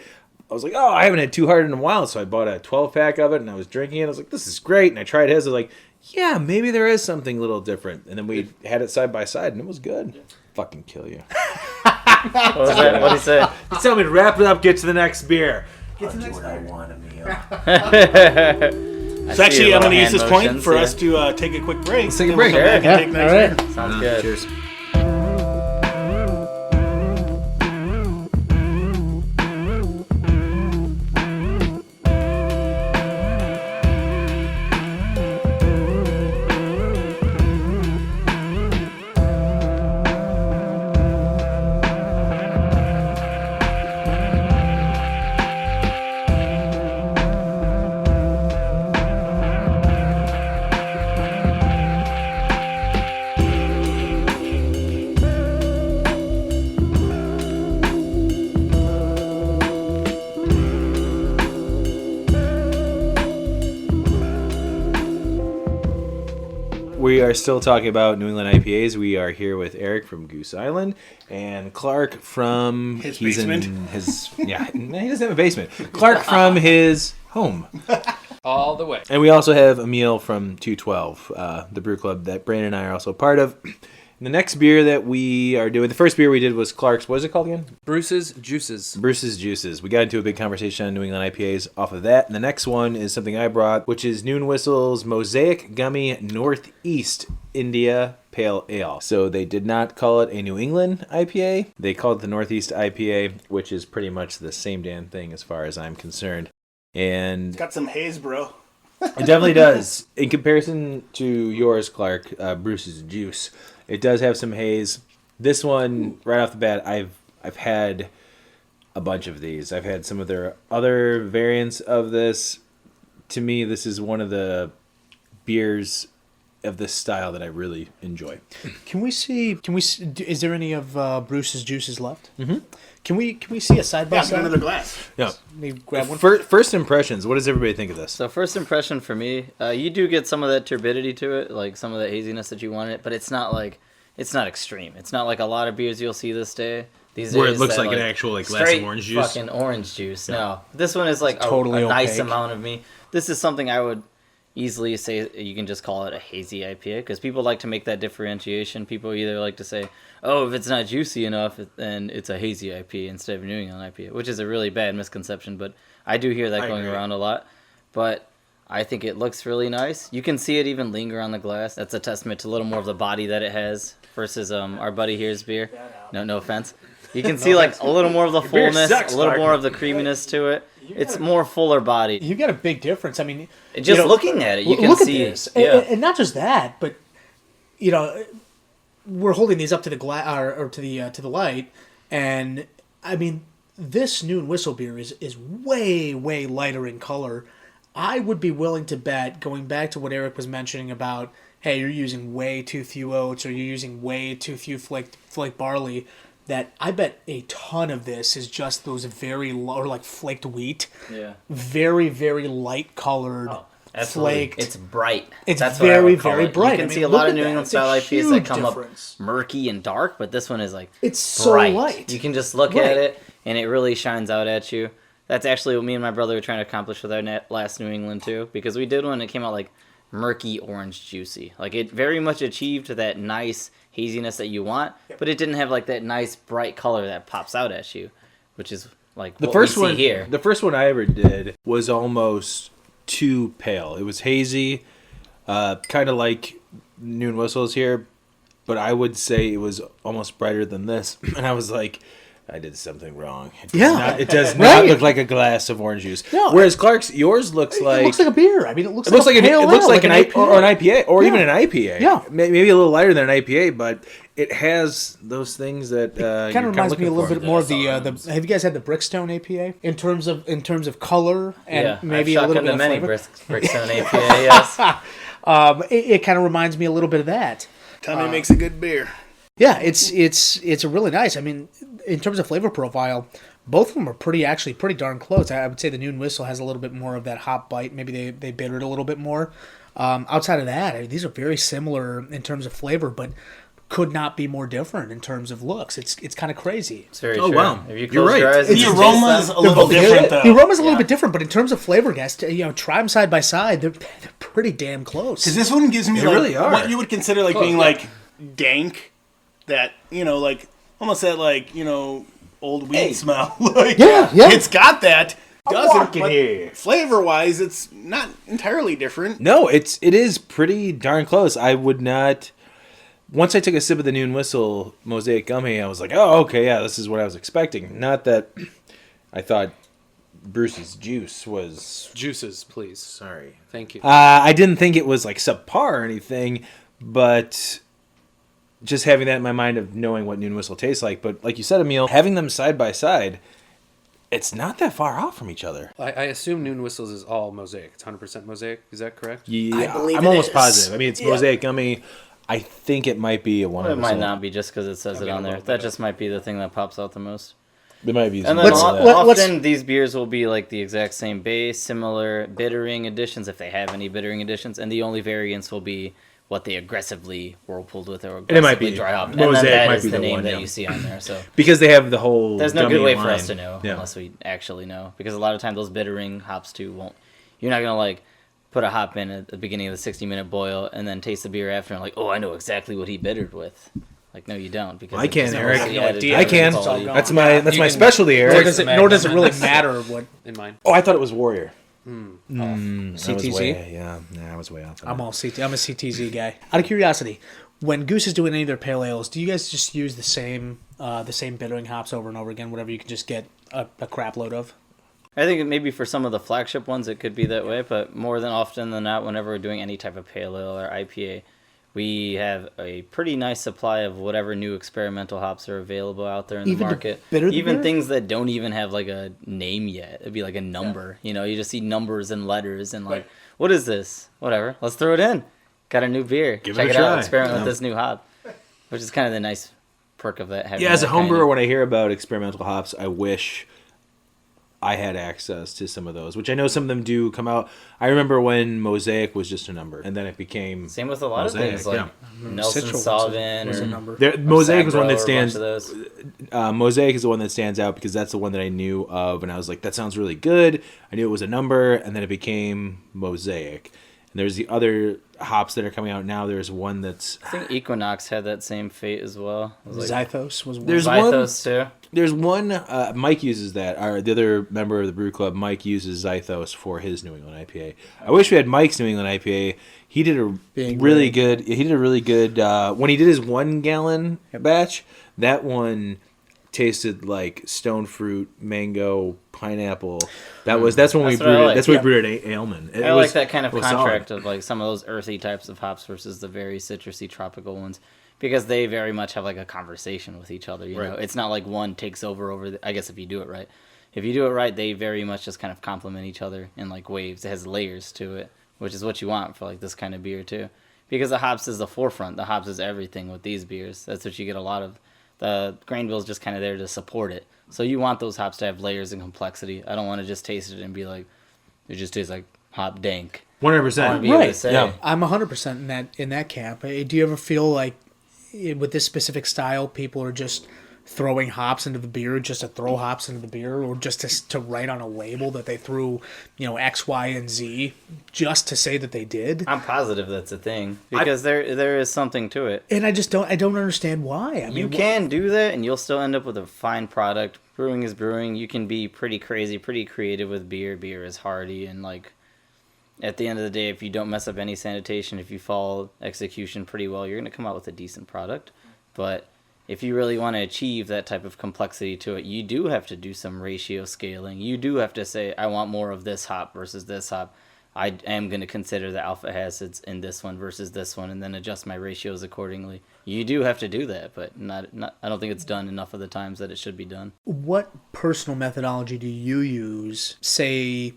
I was like, oh, I haven't had Two-Hearted in a while, so I bought a 12-pack of it, and I was drinking it. I was like, this is great, and I tried his. I was like, yeah, maybe there is something a little different. And then we had it side by side, and it was good. Fucking kill you. What was that? What did he say? Tell me to wrap it up, get to the next beer. Get to the next I want, Emil. So actually, I'm going to use this point motions, for yeah. us to take a quick break. Let's take a break. Back Yeah, and take next all right. beer. Sounds good. Cheers. We are still talking about New England IPAs. We are here with Eric from Goose Island and Clark from His he's basement. In his no, he doesn't have a basement. Clark from his home, all the way. and we also have Emil from 212, the brew club that Brandon and I are also part of. And the next beer that we are doing, the first beer we did was Clark's. What is it called again? Bruce's Juices. Bruce's Juices. We got into a big conversation on New England IPAs off of that. And the next one is something I brought, which is Noon Whistle's Mosaic Gummy Northeast India Pale Ale. So they did not call it a New England IPA. They called it the Northeast IPA, which is pretty much the same damn thing as far as I'm concerned. And Got some haze, bro. it definitely does. In comparison to yours, Clark, Bruce's Juice, it does have some haze. This one, right off the bat, I've had a bunch of these. I've had some of their other variants of this. To me, this is one of the beers of this style that I really enjoy. Can we see? Is there any of Bruce's juices left? Mm-hmm. Can we see a side by Yeah, get side? another glass. Yeah. Maybe grab one. First impressions. What does everybody think of this? So first impression for me, you do get some of that turbidity to it, like some of that haziness that you want in it, but it's not extreme. It's not like a lot of beers you'll see this day. These Where it days looks that, like an actual, like, glass of straight orange juice? Fucking orange juice. No, this one is like a totally nice opaque. amount of me. This is something I would easily say you can just call it a hazy IPA, because people like to make that differentiation. People either like to say, oh, if it's not juicy enough, then it's a hazy IPA instead of a New England IPA, which is a really bad misconception, but I do hear that going agree. around a lot. But I think it looks really nice. You can see it even linger on the glass. That's a testament to a little more of the body that it has versus our buddy here's beer. No offense. You can see like a little more of the fullness, a little more of the creaminess to it. It's more fuller body. You got a big difference. I mean, Just looking at it, you can look see. at this, Yeah. and not just that, but we're holding these up to the or to the light, and I mean, this Noon Whistle beer is way lighter in color. I would be willing to bet, going back to what Eric was mentioning about, hey, you're using way too few oats or you're using way too few flake barley, that I bet a ton of this is just those very low, or like flaked wheat. Yeah. Very light colored. Absolutely. Flaked. It's bright. It's That's what I would call very it. bright. You can I mean, see a look lot of at New that. England It's a style IPAs that huge come difference. up murky and dark, but this one is like It's so bright. light. You can just look Right. at it and it really shines out at you. That's actually what me and my brother were trying to accomplish with our last New England too, because we did one that came out like murky orange juicy. Like it very much achieved that nice haziness that you want, but it didn't have like that nice bright color that pops out at you, which is like The what first we see one here. The first one I ever did was almost too pale. It was hazy, kind of like Noon Whistles here, but I would say it was almost brighter than this. And I was like, I did something wrong. It does not Right. look like a glass of orange juice. No. Whereas Clark's, yours looks like It looks like a beer. I mean, it looks it looks like a pale ale, an IPA. or an IPA or even Yeah. an IPA. Yeah. Maybe a little lighter than an IPA, but it has those things that Kind of reminds me a little bit more of the. Have you guys had the Brickstone APA in terms of color and Yeah, maybe I've a little shotgunned bit of many flavor? Brickstone APA. Yes. It kind of reminds me a little bit of that. Tommy makes a good beer. Yeah, it's a really nice. I mean, in terms of flavor profile, both of them are pretty darn close. I would say the Noon Whistle has a little bit more of that hop bite. Maybe they bitter it a little bit more. Outside of that, I mean, these are very similar in terms of flavor, but could not be more different in terms of looks. It's kind of crazy. It's very Oh, true. wow. If you You're close your right. eyes, The you can aroma taste is them. a little different, though. The aroma's a little bit different, but in terms of flavor, guys, try them side by side. They're pretty damn close. Because this one gives me They like really are. what you would consider like being like dank, that like almost that old weed smell. Like, Yeah. it's got that. Doesn't, walking but here. flavor wise, it's not entirely different. No, it is pretty darn close. I would not. Once I took a sip of the Noon Whistle Mosaic Gummy, I was like, oh, okay, yeah, this is what I was expecting. Not that I thought Bruce's juice was. Juices, please. Sorry. Thank you. I didn't think it was like subpar or anything, but just having that in my mind of knowing what Noon Whistle tastes like. But like you said, Emil, having them side by side, it's not that far off from each other. I assume Noon Whistles is all Mosaic. It's 100% Mosaic. Is that correct? Yeah, believe I'm it almost is. positive. I mean, it's Mosaic Gummy. I think it might be a one. It might not be just because it says it on there. That just might be the thing that pops out the most. It might be. And then Let's- often these beers will be like the exact same base, similar bittering additions if they have any bittering additions, and the only variance will be what they aggressively whirlpooled with or it might aggressively be. dry hopped. And Mosaic then that might is be the the name one, that yeah. you see on there. So because they have the whole. there's no gummy good way for line. us to know Yeah. unless we actually know, because a lot of times those bittering hops too won't. You're not gonna like put a hop in at the beginning of the 60-minute boil and then taste the beer after and like, oh, I know exactly what he bittered with. Like, no, you don't. Because I can, it's Eric. mostly No added idea. I to can. the quality. That's my You can- specialty, Nor Eric. does it really matter what. In mine. Oh, I thought it was Warrior. CTZ? Yeah, I was way off. I'm a CTZ guy. Out of curiosity, when Goose is doing any of their pale ales, do you guys just use the same bittering hops over and over again, whatever you can just get a crap load of? I think maybe for some of the flagship ones it could be that way, but more than often than not, whenever we're doing any type of pale ale or IPA, we have a pretty nice supply of whatever new experimental hops are available out there in Even the to market. bitter the Even beer? things that don't even have like a name yet. It'd be like a number. You know, you just see numbers and letters and like, what is this? Whatever. Let's throw it in. Got a new beer. Give Check it a it out. try. Experiment Yeah. with this new hop. Which is kind of the nice perk of that. Having Yeah, as a that kind home brewer, of- when I hear about experimental hops, I wish I had access to some of those, which I know some of them do come out. I remember when Mosaic was just a number, and then it became Same with a lot Mosaic, of things like Nelson Citra Sauvin was a or number. Mosaic was one that Sagro or a stands. bunch of those. Mosaic is the one that stands out because that's the one that I knew of, and I was like, that sounds really good. I knew it was a number, and then it became Mosaic. And there's the other hops that are coming out now. There's one that's I think Equinox had that same fate as well. It was like Zythos was one. There's Zythos too. There's one, Mike uses that. The other member of the brew club, Mike, uses Zythos for his New England IPA. I wish we had Mike's New England IPA. He did a really good, when he did his 1 gallon batch, that one tasted like stone fruit, mango, pineapple. That's when we brewed it. Like. That's when we brewed it at Ailman. I like that kind of contract of like some of those earthy types of hops versus the very citrusy tropical ones. Because they very much have like a conversation with each other, you know. It's not like one takes over. I guess if you do it right, they very much just kind of complement each other in like waves. It has layers to it, which is what you want for like this kind of beer too. Because the hops is the forefront. The hops is everything with these beers. That's what you get a lot of. The grain bill is just kind of there to support it. So you want those hops to have layers and complexity. I don't want to just taste it and be like, it just tastes like hop dank. 100%. Right. Yeah. I'm 100% in that camp. Do you ever feel like with this specific style, people are just throwing hops into the beer just to throw hops into the beer, or just to write on a label that they threw, X, Y, and Z just to say that they did? I'm positive that's a thing because there is something to it. And I don't understand why. I mean, you can do that, and you'll still end up with a fine product. Brewing is brewing. You can be pretty crazy, pretty creative with beer. Beer is hearty, and like at the end of the day, if you don't mess up any sanitation, if you follow execution pretty well, you're going to come out with a decent product. But if you really want to achieve that type of complexity to it, you do have to do some ratio scaling. You do have to say, I want more of this hop versus this hop. I am going to consider the alpha acids in this one versus this one, and then adjust my ratios accordingly. You do have to do that, but not. I don't think it's done enough of the times that it should be done. What personal methodology do you use? Say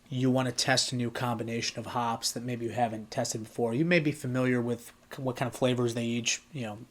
you want to test a new combination of hops that maybe you haven't tested before. You may be familiar with what kind of flavors they each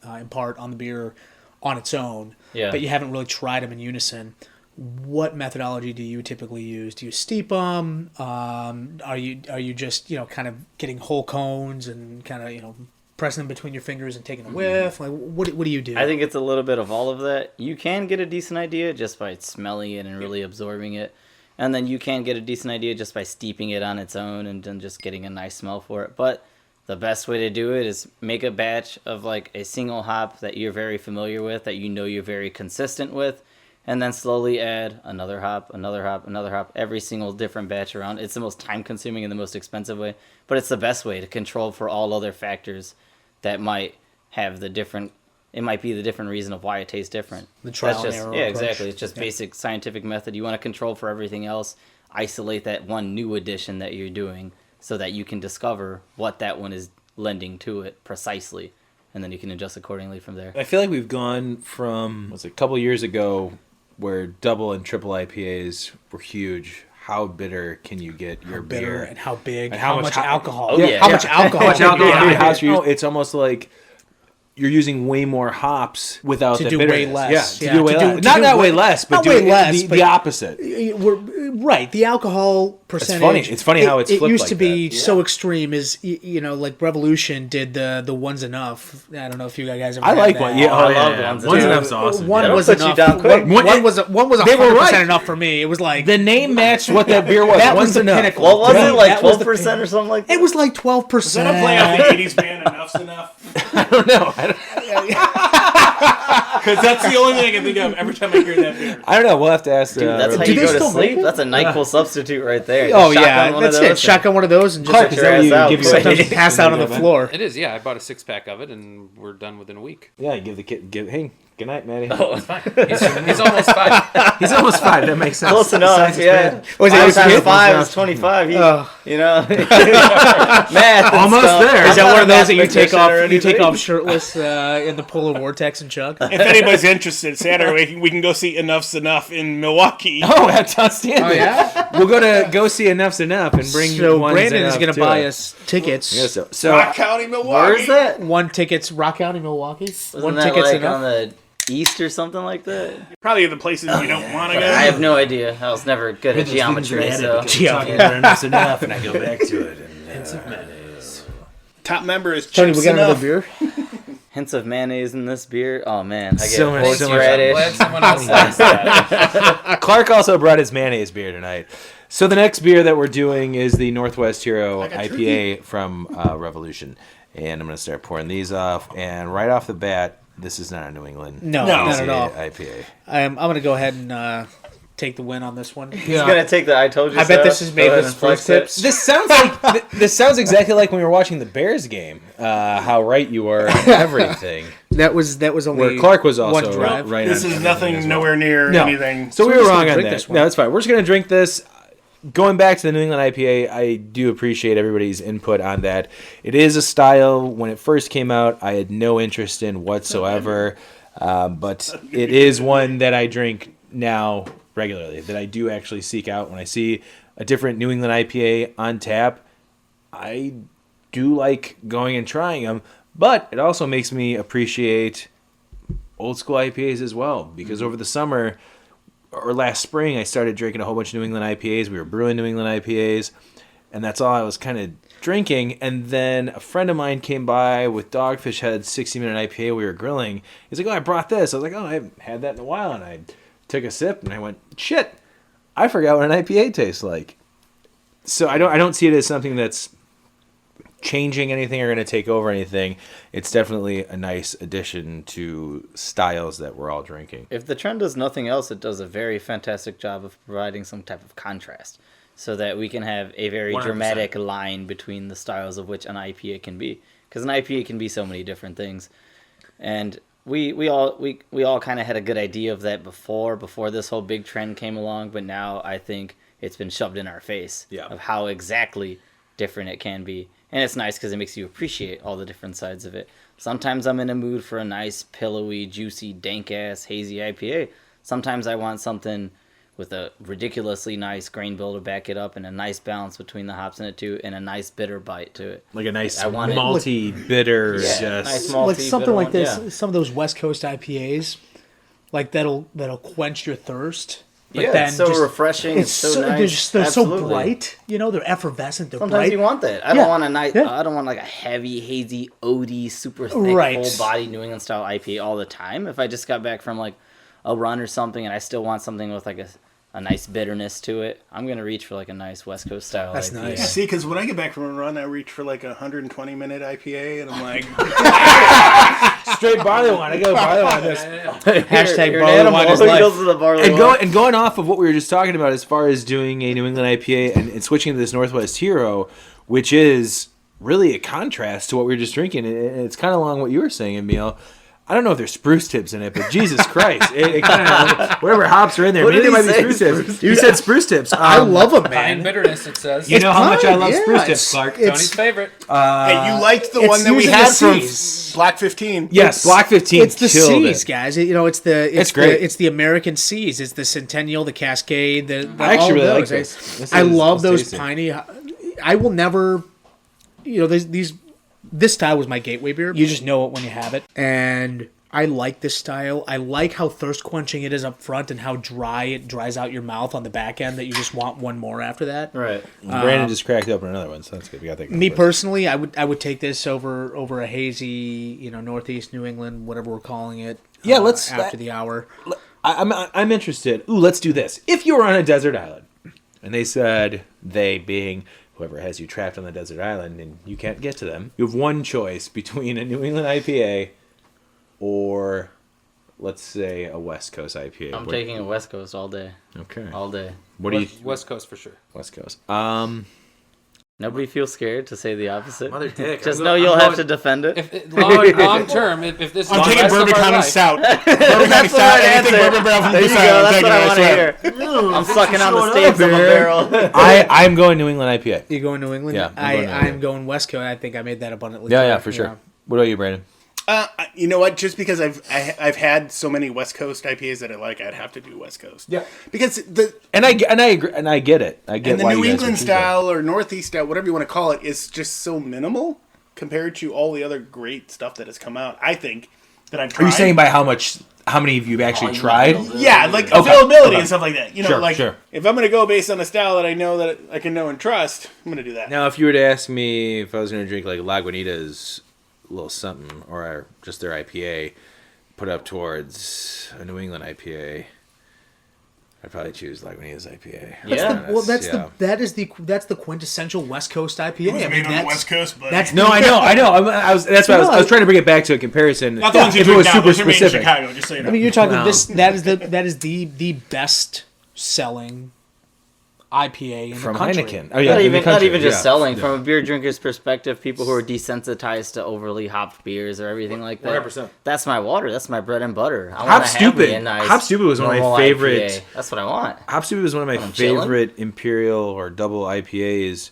impart on the beer on its own, but you haven't really tried them in unison. What methodology do you typically use? Do you steep them? Are you just kind of getting whole cones and kind of pressing them between your fingers and taking a whiff? Like what do you do? I think it's a little bit of all of that. You can get a decent idea just by smelling it and really absorbing it. And then you can get a decent idea just by steeping it on its own and then just getting a nice smell for it. But the best way to do it is make a batch of like a single hop that you're very familiar with, that you're very consistent with, and then slowly add another hop, every single different batch around. It's the most time-consuming and the most expensive way, but it's the best way to control for all other factors that might have the different... It might be the different reason of why it tastes different. The trial and error approach. Exactly. It's just basic scientific method. You want to control for everything else. Isolate that one new addition that you're doing so that you can discover what that one is lending to it precisely. And then you can adjust accordingly from there. I feel like we've gone from a couple years ago where double and triple IPAs were huge. How bitter can you get your beer? And how big? And how much alcohol? Oh, yeah. How much alcohol? It's almost like you're using way more hops without to the do bitterness. way less. Yeah, to do way less. Not way less, but the opposite. Right, the alcohol percentage. It's funny how it's it flipped used like to be that. so extreme. Is like Revolution did the One's Enough. I don't know if you guys ever. I like that. one. Yeah, I love One's Enough's awesome. One was put you enough. down quick. One was 100% right. enough for me. It was like The name matched what that beer was. that was One's the Enough. pinnacle. What was it, like That was the 12% or something like that? It was like 12%. Is that a play off the 80s band Enuff Z'Nuff? I don't know. Because that's the only thing I can think of every time I hear that beer. I don't know. We'll have to ask. Dude, that's how Do you they go to still sleep. make it? That's a NyQuil substitute right there. Oh Just yeah, shotgun one of that's those it. Shotgun one of those and just Clark, is that what you out. give you sometimes pass out on the floor. It is, yeah. I bought a 6-pack of it, and we're done within a week. Yeah, give the kid. Hey, good night, Maddie. Oh, it's fine. He's almost 5. He's almost 5. That makes sense. Close enough, Science is yeah. bad. Was it 5 his times kid? 5 is 25. Math. Almost there. Is that one of those that you take off? Or You take anything? off shirtless in the polar vortex and chug. If anybody's interested, Saturday we can go see Enuff Z'Nuff in Milwaukee. Oh, that's outstanding. Oh, yeah? We'll go see Enough's Enough and bring. So One's Brandon is Enough going to to buy it. us tickets. Yeah, so Rock County, Milwaukee. Where is that? One tickets, Rock County, Milwaukee. Isn't One that tickets like enough. on the east or something like that? Probably the places you don't want to go. I have no idea. I was never good at geometry, so... talking about Enough's Enough, and I go back to it. Top member is Tony, Chips we got another Enough. beer. Hints of mayonnaise in this beer. Oh, man. I get So much horseradish. I'm glad someone else likes that. Clark also brought his mayonnaise beer tonight. So the next beer that we're doing is the Northwest Hero I got IPA from Revolution. And I'm going to start pouring these off. And right off the bat, this is not a New England No, No. not at all. IPA. I'm going to go ahead and take the win on this one. He's gonna take the I told you. I bet so. this is made Go ahead with and flex spruce it. tips. This sounds like this sounds exactly like when we were watching the Bears game. How right you were on everything. That was only Where Clark was also one drive. right This on is everything nothing as well. nowhere near No. anything. So we we're were just wrong gonna on drink that. this one. No, that's fine. We're just going to drink this. Going back to the New England IPA, I do appreciate everybody's input on that. It is a style. When it first came out, I had no interest in whatsoever. But it is one that I drink now regularly, that I do actually seek out. When I see a different New England IPA on tap, I do like going and trying them. But it also makes me appreciate old school IPAs as well, because over the summer or last spring I started drinking a whole bunch of New England IPAs. We were brewing New England IPAs, and that's all I was kind of drinking. And then a friend of mine came by with Dogfish Head's 60-minute IPA we were grilling. He's like, "Oh, I brought this." I was like, "Oh, I haven't had that in a while." And I took a sip and I went, "Shit, I forgot what an IPA tastes like." So I don't see it as something that's changing anything or going to take over anything. It's definitely a nice addition to styles that we're all drinking. If the trend does nothing else, it does a very fantastic job of providing some type of contrast, so that we can have a very 100%. dramatic line between the styles of which an IPA can be. Because an IPA can be so many different things, and we all kind of had a good idea of that before this whole big trend came along. But now I think it's been shoved in our face of how exactly different it can be. And it's nice because it makes you appreciate all the different sides of it. Sometimes I'm in a mood for a nice, pillowy, juicy, dank-ass, hazy IPA. Sometimes I want something with a ridiculously nice grain bill to back it up, and a nice balance between the hops in it too, and a nice bitter bite to it. Like a nice I want it- malty, bitter, Yeah, just nice malty, Like something bitter like one, this, yeah. some of those West Coast IPAs, like that'll quench your thirst. But Yeah, then it's so just- refreshing. It's so nice. they're so Absolutely. bright. You know, they're effervescent. They're Sometimes bright. you want that. I Yeah. don't want a nice. Yeah. I don't want like a heavy, hazy, oaty, super thick, Right. full body New England style IPA all the time. If I just got back from like a run or something, and I still want something with like a nice bitterness to it, I'm gonna reach for like a nice West Coast style. That's IPA. nice. Yeah, see, because when I get back from a run, I reach for like a 120-minute IPA, and I'm like, straight barley wine. I go barley wine. This. Hashtag You're barley an animal. wine is He life. goes to the barley And wine. going off of what we were just talking about as far as doing a New England IPA and switching to this Northwest Hero, which is really a contrast to what we were just drinking. And it's kind of along what you were saying, Emil. I don't know if there's spruce tips in it, but Jesus Christ, it kind of whatever hops are in there. What Maybe did there he might be say? spruce tips. You said spruce tips. I love them, Pine man. bitterness, it says. You know how much I love yeah, spruce tips, it's- Clark. it's- Tony's favorite. hey, you liked the it's one that we using had the from Cs. Black 15. Yes, Block 15 It's the killed C's, it. guys. You know, it's great. it's the American Seas. It's the Centennial, the Cascade. I actually all really of like those. this. I love those tasty. piney. I will never. You know, these. This style was my gateway beer. You just know it when you have it, and I like this style. I like how thirst quenching it is up front, and how dry it dries out your mouth on the back end. That you just want one more after that. Right. Brandon just cracked open another one, so that's good. We got that. Me personally, I would take this over a hazy, you know, Northeast New England, whatever we're calling it. Yeah, let's- after the hour. I'm interested. Ooh, let's do this. If you were on a desert island, and they said, they being whoever has you trapped on the desert island, and you can't get to them, you have one choice between a New England IPA or, let's say, a West Coast IPA. I'm taking a West Coast all day. Okay. All day. What do you? West Coast for sure. West Coast. Nobody feels scared to say the opposite. Mother dick. Just I'm know go- you'll I'm have going- to defend it. If long term, if this is I'm the taking rest of Bourbon our County life- Stout. Bourbon County That's the Stout. right Anything answer. Bourbon Barrel from There you Goose go. Island. That's Take what it, I want to swear. hear. I'm sucking on the showing stapes of a barrel. I'm going New England IPA. You going New England? Yeah, I'm going New I'm England. going West Coast. I think I made that abundantly Yeah, clear. yeah, for sure. What about you, Brandon? You know what? Just because I've had so many West Coast IPAs that I like, I'd have to do West Coast. Yeah. Because the And I agree, and I get it. I get and the why New you guys would England choose that. style or Northeast style, whatever you want to call it, is just so minimal compared to all the other great stuff that has come out. I think that I've tried. Are you saying by how many of you've actually tried? Yeah, like Okay. availability Okay. and stuff like that. You know, Sure, like sure. if I'm going to go based on a style that I know that I can know and trust, I'm going to do that. Now, if you were to ask me if I was going to drink like Lagunitas, a little something, or just their IPA, put up towards a New England IPA, I'd probably choose Lagunitas IPA. Yeah. That's the quintessential West Coast IPA. It was made on the West Coast, but That's No, I know. I was trying to bring it back to a comparison. not the ones you if it drink was now. super Those are made in specific. Chicago, just so you know. I mean, you're talking Wow. this. That is the best selling IPA in From the country. Heineken. Oh yeah, Not in the even country, just yeah. selling. Yeah. From a beer drinker's perspective, people who are desensitized to overly hopped beers or everything like that. 100%. That's my water. That's my bread and butter. I Hop wanna have me Stupid. a nice Hop Stupid was one of my normal favorite- IPA. That's what I want. Hop Stupid was one of my I'm chilling. favorite imperial or double IPAs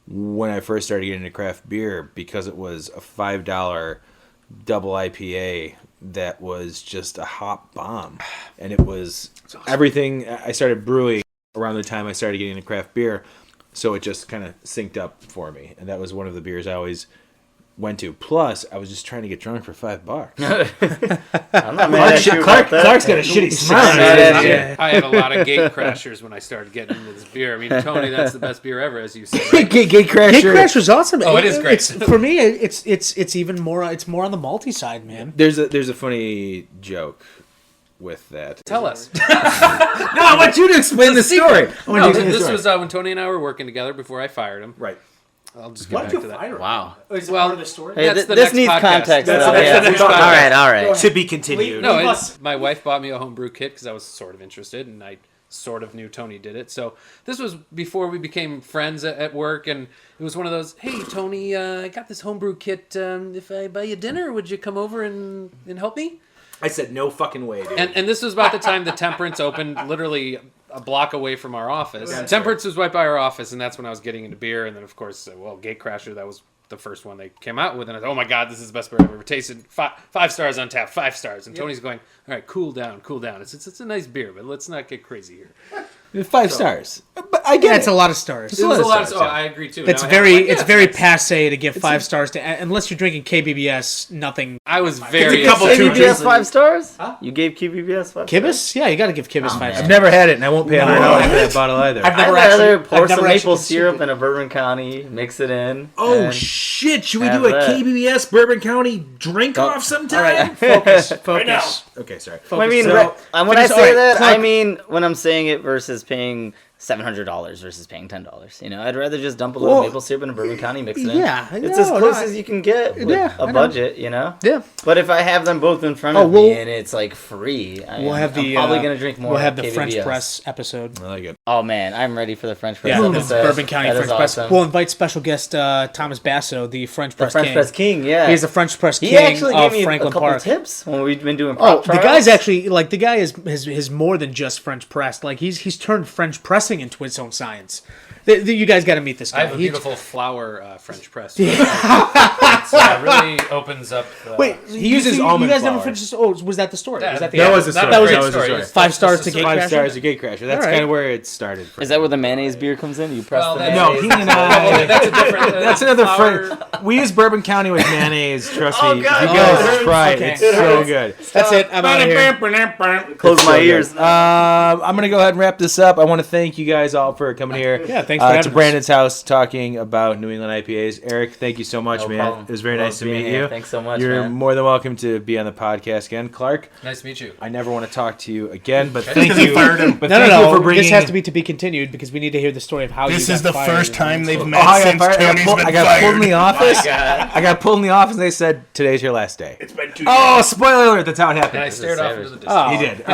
when I first started getting into craft beer because it was a $5 double IPA that was just a hop bomb, and it was everything. I started brewing around the time I started getting into craft beer, so it just kind of synced up for me, and that was one of the beers I always went to. Plus, I was just trying to get drunk for $5. I'm not mad at you about that. Clark's got a shitty smile. I'm mad at you. I had a lot of gate crashers when I started getting into this beer. I mean, Tony, that's the best beer ever, as you said. Gate Gate Crasher. Crasher's awesome. Oh, it is great. For me, it's even more. It's more on the malty side, man. There's a funny joke with that. Tell us. No, I want you to explain the story. I want No, you to explain the this story. was when Tony and I were working together before I fired him. Right. I'll just get back to that. Wow. Is it Well, part of the story? Hey, That's the this next needs podcast. context. That's though. the Yeah. next All podcast. right, all right. To be continued. No, Leave us- my wife bought me a homebrew kit because I was sort of interested, and I sort of knew Tony did it. So this was before we became friends at work, and it was one of those, hey, Tony, I got this homebrew kit. If I buy you dinner, would you come over and help me? I said no fucking way, dude. And this was about the time the Temperance opened, literally a block away from our office. Temperance was right by our office, and that's when I was getting into beer. And then, of course, Gate Crasher, that was the first one they came out with. And I thought, oh my God, this is the best beer I've ever tasted. Five stars on tap, 5 stars. And Tony's going, all right, cool down. It's a nice beer, but let's not get crazy here. 5 stars. But I get That's it. a lot of stars. It was a lot stars, of, yeah. I agree too. It's Now I very have, like, it's yeah, very nice. passe to give 5 stars to unless you're drinking KBBS. Nothing. I was very It's a couple excited. two QBBS 5 stars? You gave QBBS 5 stars? Kibis? Yeah, you got to give Kibis 5 man. I've stars. never had it, and I won't pay $100 for that bottle either. I've I'd never rather actually- pour I've some never maple actually syrup consumed in a Bourbon County, mix it in. Oh and- shit! Should we have do a that. KBBS Bourbon County drink off sometime? Focus. now. Okay, sorry. I mean, So- when I finish- say alright, that, I Clark. mean when I'm saying it versus paying $700 versus paying $10. You know, I'd rather just dump a little Well, maple syrup in a Bourbon County, mix it in. yeah, It's no, as close no, as you can get with yeah, I a know. budget, you know. Yeah. But if I have them both in front Oh, of we'll- me and it's like free, We'll have I'm the probably gonna drink more. We'll have the KBBS. French press episode. I like it. Oh man, I'm ready for the French press. Yeah, episode. Bourbon County That is French press. awesome. We'll invite special guest Thomas Basso, the French The press French king. press king, yeah. He's the French press He king actually of gave me Franklin a couple Park. tips when we've been doing Oh, prop the trials. guy's actually like the guy is more than just French pressed. Like he's turned French pressing into its own science. You guys got to meet this guy. I have a He- beautiful flower French press. So it really opens up. Wait, He uses almond You guys never flour. finished. Oh, was that the story? Yeah, was that the That end? was the story. Not a That great was the story. story. It's 5 just stars a to Gate story. 5 Crasher? stars to Gate Crasher. That's All right. kind of where it started. For Is that where the mayonnaise beer comes in? You press Well, the that's- No, mayonnaise. he and I. That's a different. That's another flower. friend. We use Bourbon County with mayonnaise. Trust me. Oh, You God. guys try it. Okay. It's so good. That's it. I'm out of here. Close my ears. I'm gonna go ahead and wrap this up. I want to thank you guys all for coming here. Yeah, thanks for having to us. Brandon's house talking about New England IPAs. Eric, thank you so much, No man. problem. It was very Love nice to being meet here. you. Thanks so much, You're man. more than welcome to be on the podcast again, Clark. Nice to meet you. I never want to talk to you again, but thank you. But No, thank no, you no. for bringing. This has to be continued because we need to hear the story of how This you is got the fired. first time they've Oh, met I got since fired. Tony's been I got pulled in the fired. office. God. I got pulled in the office, and they said today's your last day. It's been 2 Oh, days. spoiler alert! That's how it happened. And I stared off into the distance. Oh, He did.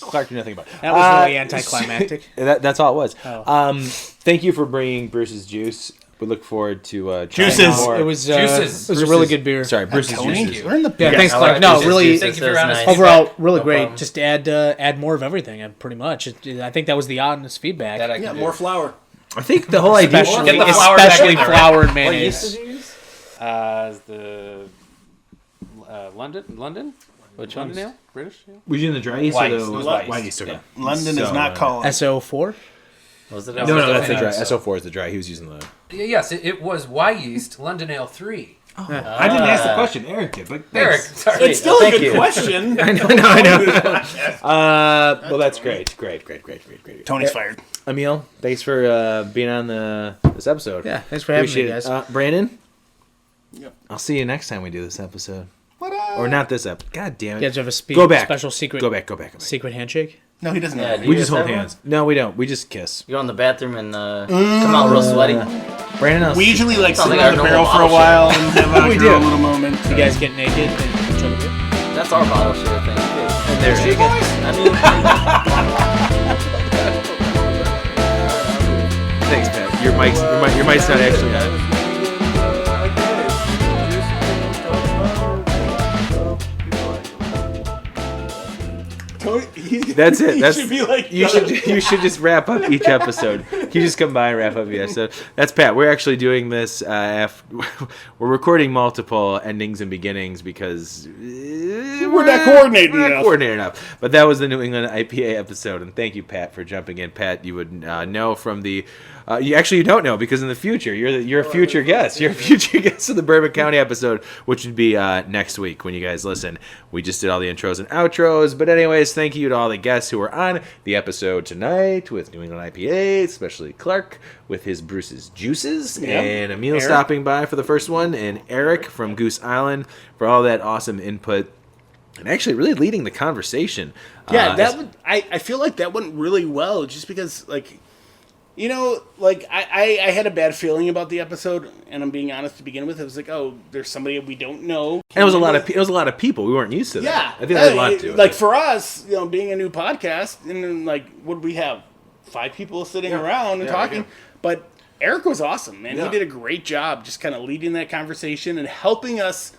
Clark knew nothing about it. That was really anticlimactic. That's all it was. Oh. Thank you for bringing Bruce's Juice. We look forward to trying Juices. more. It was Juices. It was a really good beer. Sorry, Bruce's Tony, Juices. we're in the Yeah, thanks, I Clark. like No, juices. really. Juices. Thank you for your That's honest nice. Overall, really No great. problem. Just add more of everything. Pretty much. I think that was the honest feedback. That I can Yeah, do. more flour. I think the whole idea. especially Get the flour back especially in there. flour and What yeast mayonnaise. did you use? The London. Which London ones? ale, British. Ale? Was you in the dry yeast White. or It the was white yeast? Okay. London So, is not called. SO4. Was it? No, No, that's the Yeah, dry. so- SO4 is the dry. He was using the. Yes, it was Y yeast London Ale 3. I didn't ask the question. Eric did. But Eric, thanks. sorry. It's still a Thank good you. question. I know. Well, that's great. Great. Tony's fired. Emil, thanks for being on this episode. Yeah, thanks for having me, Appreciate guys. it. Brandon, Yep. I'll see you next time we do this episode. Or not this episode. God damn it. You guys have a Go back. special secret Go back. secret handshake. No, he doesn't. Yeah, have do it. We you just guys hold have one? hands. No, we don't. We just kiss. You go in the bathroom and come out real sweaty. Brandon, else. We usually like sit Sounds on like the our barrel normal for a bottle while and have like We our do. own little moment. You guys get naked and chug a beer. That's our bottle share thing. And there it is. I mean, Thanks, Pat. Your mic's not actually on. That's it. That's should be like you should just wrap up each episode. You just come by and wrap up each episode. That's Pat. We're actually doing this. We're recording multiple endings and beginnings because We're not coordinated enough. coordinated enough. But that was the New England IPA episode, and thank you, Pat, for jumping in. Pat, you would know from the. You don't know because in the future you're a future guest. You're a future guest of the Bourbon County episode, which would be next week when you guys listen. We just did all the intros and outros, but anyways, thank you to all the guests who were on the episode tonight with New England IPA, especially Clark with his Bruce's Juices, and Emil Eric. stopping by for the first one, and Eric from Goose Island for all that awesome input. And actually really leading the conversation. Yeah, I feel like that went really well just because, like, you know, like, I had a bad feeling about the episode, and I'm being honest to begin with. It was like, oh, there's somebody we don't know. And it was a lot of people. We weren't used to that. Yeah. I think that had a lot to do with Like, it. for us, you know, being a new podcast, and then, like, what did we have? 5 people sitting around and talking. But Eric was awesome, man. Yeah. He did a great job just kind of leading that conversation and helping us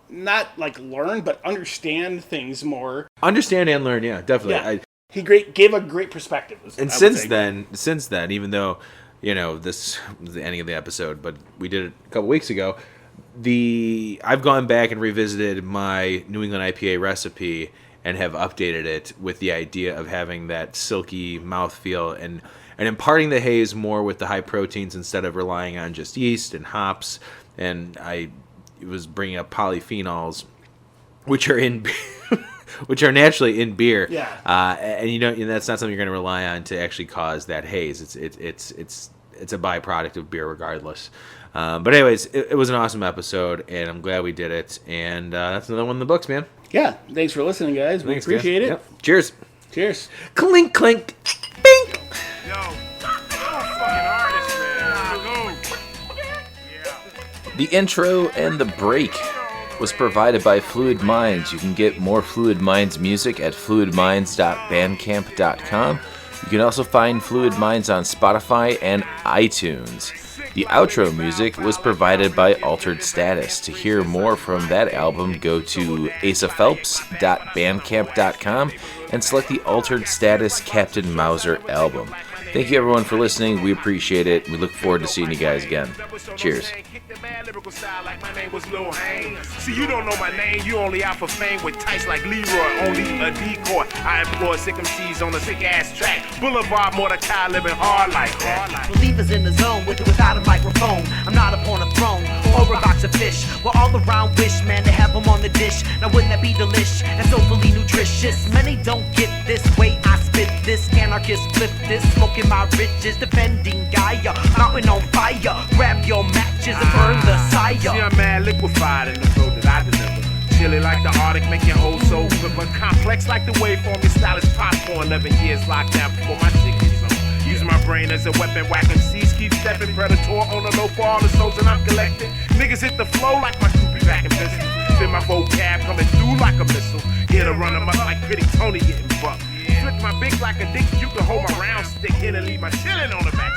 not, like, learn, but understand things more. Understand and learn, yeah, definitely. Yeah. He gave a great perspective. And I would since say. then, even though, you know, this was the ending of the episode, but we did it a couple weeks ago, I've gone back and revisited my New England IPA recipe and have updated it with the idea of having that silky mouthfeel and imparting the haze more with the high proteins instead of relying on just yeast and hops. And I was bringing up polyphenols, which are in which are naturally in beer. Yeah. And you know, and that's not something you're going to rely on to actually cause that haze. It's a byproduct of beer regardless. But anyways, it was an awesome episode, and I'm glad we did it. And that's another one in the books, man. Yeah, thanks for listening, guys. We Thanks, appreciate guys. it. Yep. Cheers. Cheers. Clink, clink, bink. Yo, I'm a fucking artist, man. Yeah. The intro and the break was provided by Fluid Minds. You can get more Fluid Minds music at fluidminds.bandcamp.com. You can also find Fluid Minds on Spotify and iTunes. The outro music was provided by Altered Status. To hear more from that album, go to asaphelps.bandcamp.com and select the Altered Status Captain Mauser album. Thank you everyone for listening. We appreciate it. We look forward to seeing you guys again. Cheers. See, you don't know my name, you only out for fame with tights like Leroy, only a decoy. I employ sick MCs on a sick ass track. Boulevard Mordecai living hard like that. Believers in the zone with or without a microphone. I'm not upon a throne or a box of fish. We're all around wish, man, to have them on the dish. Now wouldn't that be delish and so fully nutritious? Many don't get this way I spit this. Anarchist flip this, smoking my riches, defending Gaia. Mountain on fire, grab your matches and burn the See, sire. I'm mad liquefied in the flow that I deliver. Chilly like the Arctic, make your whole soul quiver. Complex like the waveform, your style is popcorn. 11 years locked down before my shit gets on. Use my brain as a weapon, whack MCs, keep stepping. Predator on the low for all the souls that I'm collecting. Niggas hit the flow like my groupie back in business. Feel my vocab coming through like a missile. Here to run 'em up like Pretty Tony getting bucked. Flip my big like a dick, you can hold my round stick. Here to leave my chillin' on the back.